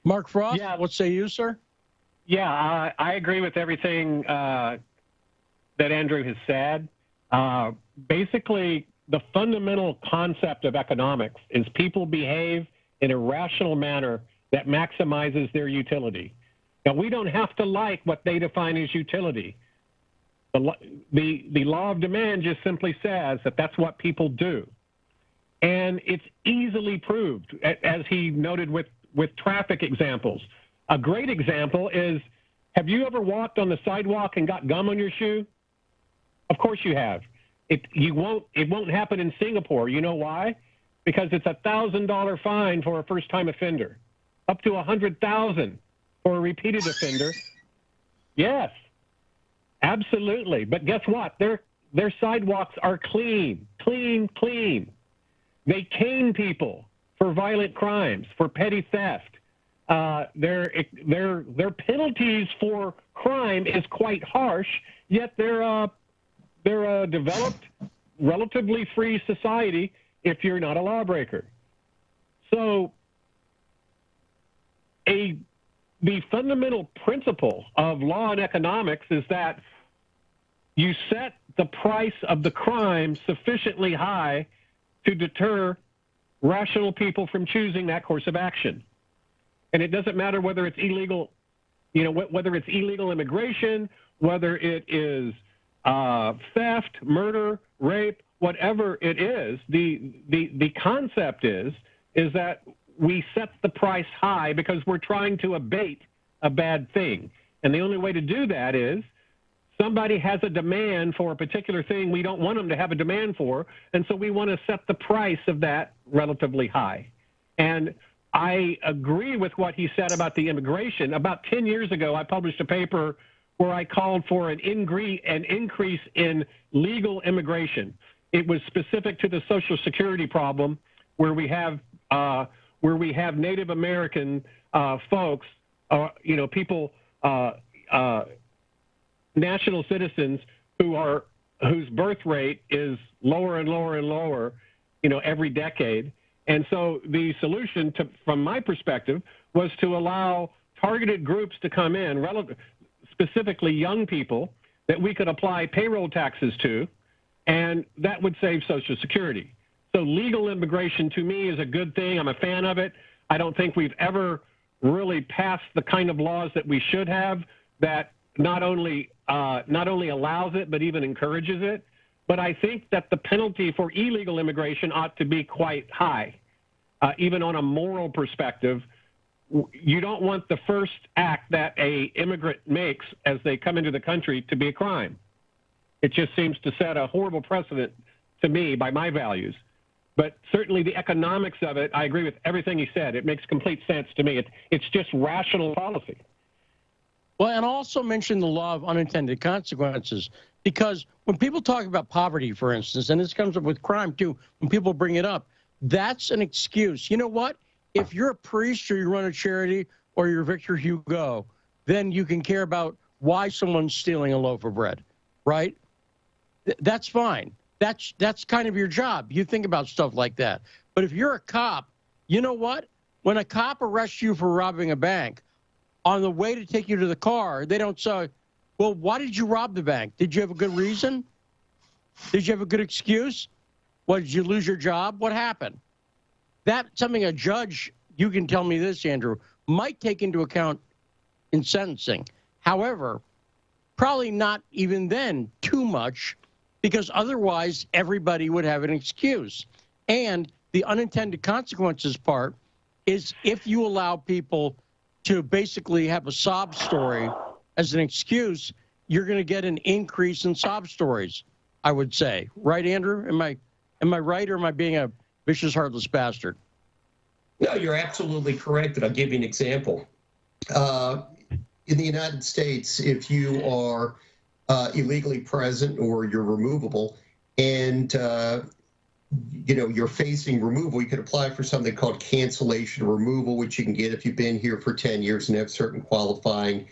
Mark Frost, what say you, sir? Yeah, I agree with everything that Andrew has said. Basically, the fundamental concept of economics is people behave in a rational manner that maximizes their utility. Now, we don't have to like what they define as utility. The law of demand just simply says that that's what people do. And it's easily proved, as he noted with traffic examples. A great example is, have you ever walked on the sidewalk and got gum on your shoe? Of course you have. It won't happen in Singapore. You know why? Because it's $1,000 fine for a first-time offender, up to $100,000 for a repeated offender. Yes, absolutely. But guess what? Their sidewalks are clean. They cane people for violent crimes, for petty theft. Their penalties for crime is quite harsh, yet they're a developed, relatively free society if you're not a lawbreaker. So the fundamental principle of law and economics is that you set the price of the crime sufficiently high to deter rational people from choosing that course of action. And it doesn't matter whether it's illegal, whether it's illegal immigration, whether it is theft, murder, rape, whatever it is. The concept is that we set the price high because we're trying to abate a bad thing. And the only way to do that is somebody has a demand for a particular thing we don't want them to have a demand for, and so we want to set the price of that relatively high. And I agree with what he said about the immigration. About 10 years ago, I published a paper where I called for an increase in legal immigration. It was specific to the Social Security problem, where we have Native American folks, people, national citizens whose birth rate is lower and lower and lower, every decade. And so the solution, from my perspective, was to allow targeted groups to come in, specifically young people, that we could apply payroll taxes to, and that would save Social Security. So legal immigration, to me, is a good thing. I'm a fan of it. I don't think we've ever really passed the kind of laws that we should have that not only allows it, but even encourages it. But I think that the penalty for illegal immigration ought to be quite high, even on a moral perspective. You don't want the first act that a immigrant makes as they come into the country to be a crime. It just seems to set a horrible precedent to me by my values. But certainly the economics of it, I agree with everything he said. It makes complete sense to me. It's just rational policy. Well, and also mention the law of unintended consequences, because when people talk about poverty, for instance, and this comes up with crime too, when people bring it up, that's an excuse. You know what? If you're a priest or you run a charity or you're Victor Hugo, then you can care about why someone's stealing a loaf of bread, right? That's fine. That's kind of your job. You think about stuff like that. But if you're a cop, you know what? When a cop arrests you for robbing a bank, on the way to take you to the car, they don't say, well, why did you rob the bank? Did you have a good reason? Did you have a good excuse? What, did you lose your job? What happened? That's something a judge, you can tell me this, Andrew, might take into account in sentencing. However, probably not even then too much, because otherwise everybody would have an excuse. And the unintended consequences part is if you allow people to basically have a sob story as an excuse, you're going to get an increase in sob stories, I would say. Right, Andrew? Am I right, or am I being a vicious, heartless bastard? No, you're absolutely correct, and I'll give you an example. In the United States, if you are illegally present or you're removable and you're facing removal, you can apply for something called cancellation removal, which you can get if you've been here for 10 years and have certain qualifying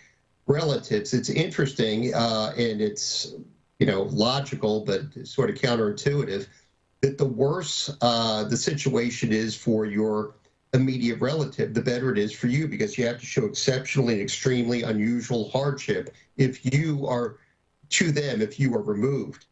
relatives. It's interesting and it's logical, but sort of counterintuitive, that the worse the situation is for your immediate relative, the better it is for you, because you have to show exceptionally and extremely unusual hardship if you are removed.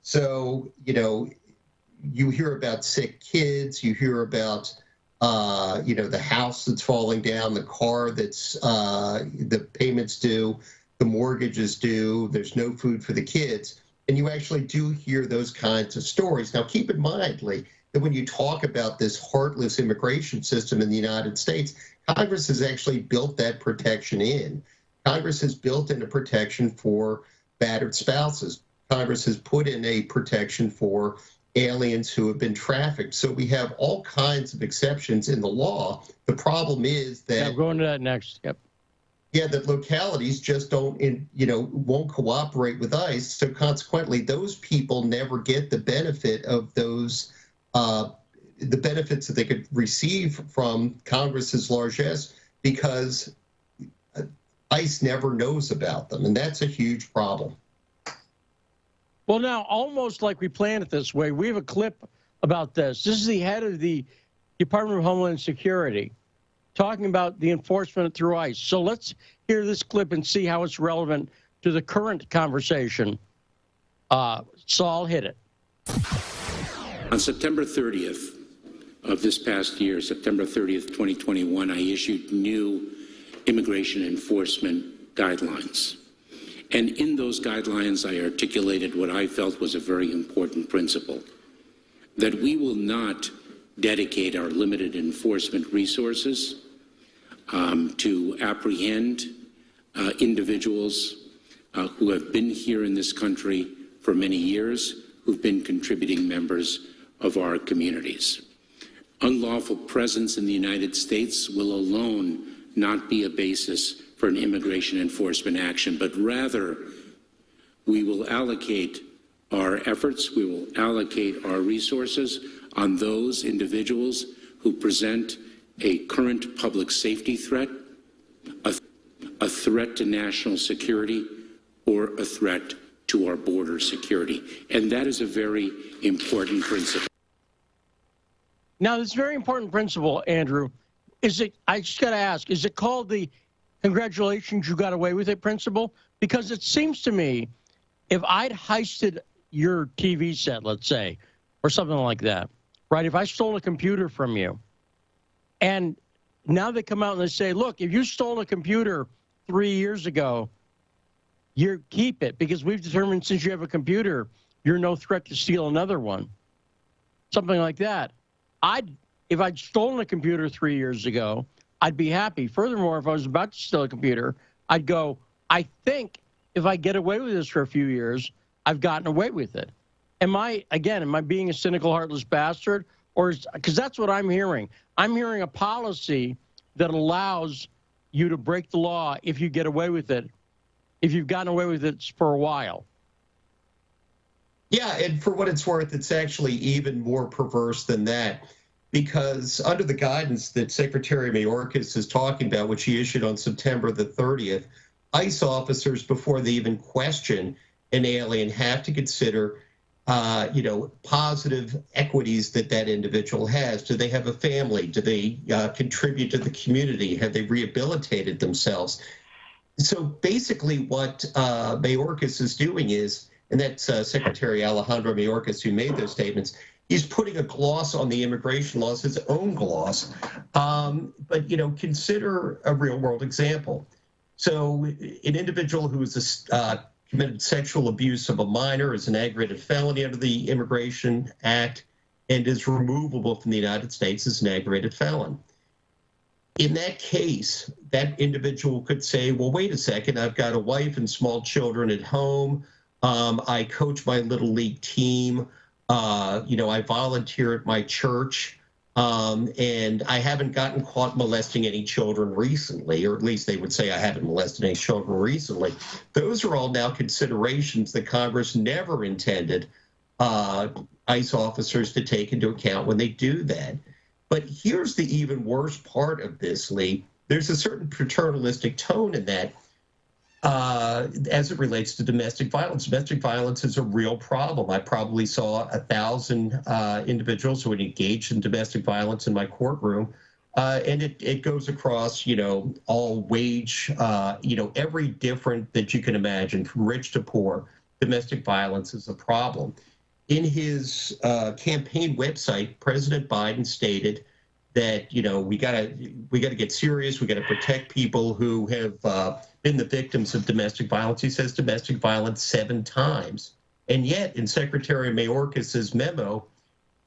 So, you hear about sick kids, you hear about, the house that's falling down, the car that's, the payments due, the mortgage is due, there's no food for the kids. And you actually do hear those kinds of stories. Now, keep in mind, Lee, that when you talk about this heartless immigration system in the United States, Congress has actually built that protection in. Congress has built in a protection for battered spouses. Congress has put in a protection for aliens who have been trafficked. So we have all kinds of exceptions in the law. The problem is that... Yeah, I'm going to that next. Yep. Yeah, that localities just won't cooperate with ICE. So consequently, those people never get the benefit of those, the benefits that they could receive from Congress's largesse, because ICE never knows about them. And that's a huge problem. Well, now, almost like we planned it this way, we have a clip about this. This is the head of the Department of Homeland Security talking about the enforcement through ICE. So let's hear this clip and see how it's relevant to the current conversation. Saul, hit it. On September 30th of this past year, September 30th, 2021, I issued new immigration enforcement guidelines. And in those guidelines, I articulated what I felt was a very important principle, that we will not dedicate our limited enforcement resources to apprehend individuals who have been here in this country for many years, who've been contributing members of our communities. Unlawful presence in the United States will alone not be a basis for an immigration enforcement action, but rather we will allocate our efforts, we will allocate our resources on those individuals who present a current public safety threat, a threat to national security, or a threat to our border security. And that is a very important principle. Now, this very important principle, Andrew, I just got to ask, is it called the congratulations, you got away with it principle? Because it seems to me, if I'd heisted your TV set, let's say, or something like that, right? If I stole a computer from you, and now they come out and they say, look, if you stole a computer 3 years ago, you keep it, because we've determined since you have a computer, you're no threat to steal another one. Something like that. If I'd stolen a computer 3 years ago, I'd be happy. Furthermore, if I was about to steal a computer, I'd go, I think if I get away with this for a few years, I've gotten away with it. Am I being a cynical, heartless bastard? Or because that's what I'm hearing. I'm hearing a policy that allows you to break the law if you get away with it, if you've gotten away with it for a while. Yeah, and for what it's worth, it's actually even more perverse than that, because under the guidance that Secretary Mayorkas is talking about, which he issued on September the 30th, ICE officers, before they even question an alien, have to consider, positive equities that individual has. Do they have a family? Do they contribute to the community? Have they rehabilitated themselves? So basically what Mayorkas is doing is, and that's Secretary Alejandro Mayorkas who made those statements, he's putting a gloss on the immigration laws, his own gloss. But, consider a real-world example. So an individual who is committed sexual abuse of a minor is an aggravated felony under the Immigration Act and is removable from the United States as an aggravated felon. In that case, that individual could say, well, wait a second, I've got a wife and small children at home. I coach my little league team. I volunteer at my church. And I haven't gotten caught molesting any children recently, or at least they would say I haven't molested any children recently. Those are all now considerations that Congress never intended ICE officers to take into account when they do that. But here's the even worse part of this, Lee. There's a certain paternalistic tone in that as it relates to domestic violence. Domestic violence is a real problem. I probably saw 1,000 individuals who had engaged in domestic violence in my courtroom And it goes across, all wage, every different that you can imagine, from rich to poor. Domestic violence is a problem. In his campaign website, President Biden stated that, we gotta get serious. We got to protect people who have been the victims of domestic violence. He says domestic violence 7 times. And yet, in Secretary Mayorkas's memo,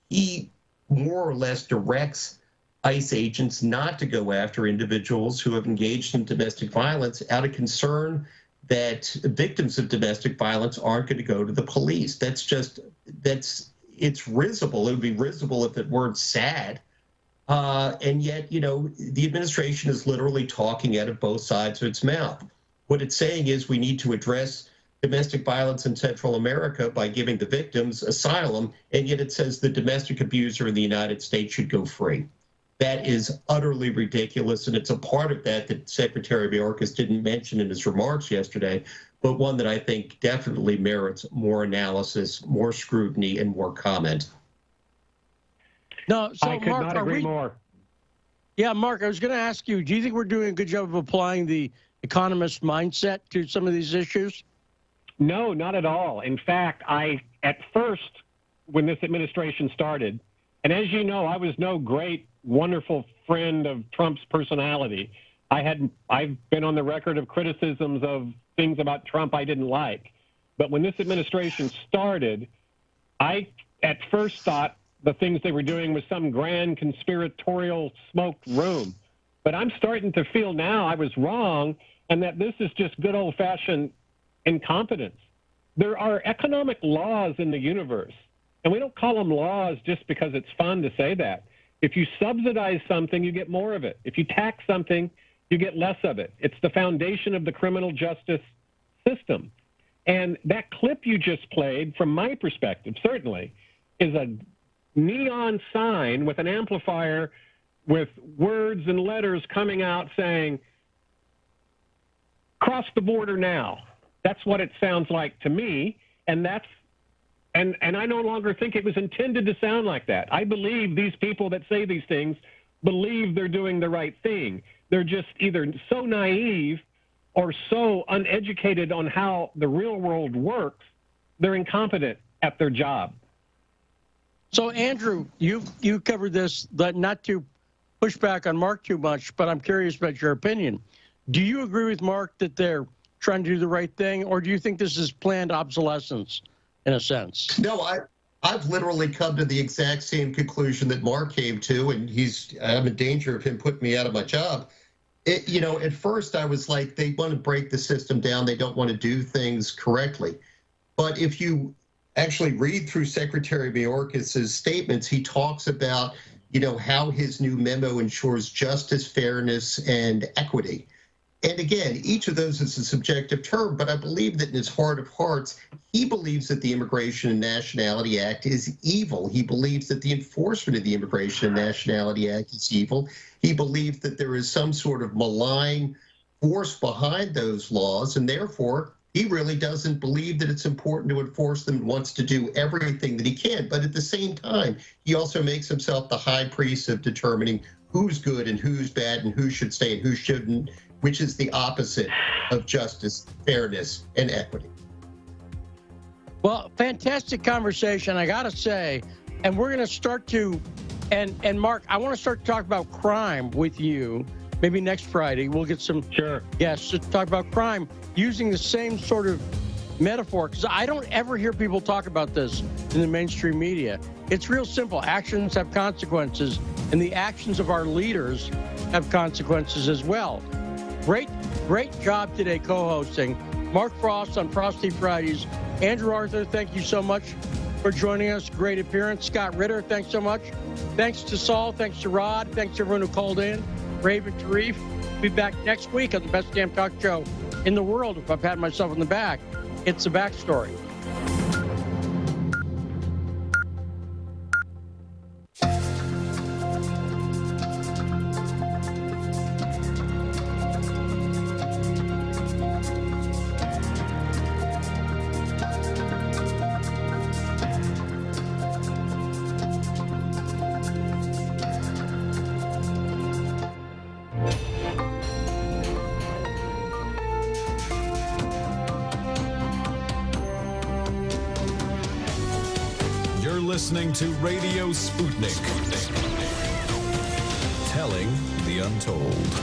he more or less directs ICE agents not to go after individuals who have engaged in domestic violence out of concern that victims of domestic violence aren't going to go to the police. It's risible. It would be risible if it weren't sad. And yet, the administration is literally talking out of both sides of its mouth. What it's saying is we need to address domestic violence in Central America by giving the victims asylum, and yet it says the domestic abuser in the United States should go free. That is utterly ridiculous, and it's a part of that Secretary Mayorkas didn't mention in his remarks yesterday, but one that I think definitely merits more analysis, more scrutiny, and more comment. No, so I could Mark, not agree more. Yeah, Mark, I was going to ask you, do you think we're doing a good job of applying the economist mindset to some of these issues? No, not at all. In fact, at first, when this administration started, and as you know, I was no great, wonderful friend of Trump's personality. I've been on the record of criticisms of things about Trump I didn't like. But when this administration started, I at first thought the things they were doing was some grand conspiratorial smoked room. But I'm starting to feel now I was wrong, and that this is just good old-fashioned incompetence. There are economic laws in the universe, and we don't call them laws just because it's fun to say that. If you subsidize something, you get more of it. If you tax something, you get less of it. It's the foundation of the criminal justice system. And that clip you just played, from my perspective, certainly, is a neon sign with an amplifier with words and letters coming out saying, cross the border now. That's what it sounds like to me, and and I no longer think it was intended to sound like that. I believe these people that say these things believe they're doing the right thing. They're just either so naive or so uneducated on how the real world works, they're incompetent at their job. So, Andrew, you covered this, but not to push back on Mark too much, but I'm curious about your opinion. Do you agree with Mark that they're trying to do the right thing, or do you think this is planned obsolescence in a sense? No, I've literally come to the exact same conclusion that Mark came to, and I'm in danger of him putting me out of my job. At first I was like, they want to break the system down. They don't want to do things correctly. But if you actually read through Secretary Mayorkas's statements, he talks about, how his new memo ensures justice, fairness, and equity. And again, each of those is a subjective term, but I believe that in his heart of hearts, he believes that the Immigration and Nationality Act is evil. He believes that the enforcement of the Immigration and Nationality Act is evil. He believes that there is some sort of malign force behind those laws, and therefore, he really doesn't believe that it's important to enforce them and wants to do everything that he can. But at the same time, he also makes himself the high priest of determining who's good and who's bad and who should stay and who shouldn't, which is the opposite of justice, fairness, and equity. Well, fantastic conversation, I got to say. And we're going to start to, and Mark, I want to start to talk about crime with you. Maybe next Friday, we'll get some guests to talk about crime using the same sort of metaphor, because I don't ever hear people talk about this in the mainstream media. It's real simple. Actions have consequences, and the actions of our leaders have consequences as well. Great job today co-hosting. Mark Frost on Frosty Fridays. Andrew Arthur, thank you so much for joining us. Great appearance. Scott Ritter, thanks so much. Thanks to Saul. Thanks to Rod. Thanks to everyone who called in. Raven Tarif. Be back next week on the best damn talk show in the world. If I pat myself on the back, it's The Backstory. listening to Radio Sputnik. Telling the untold.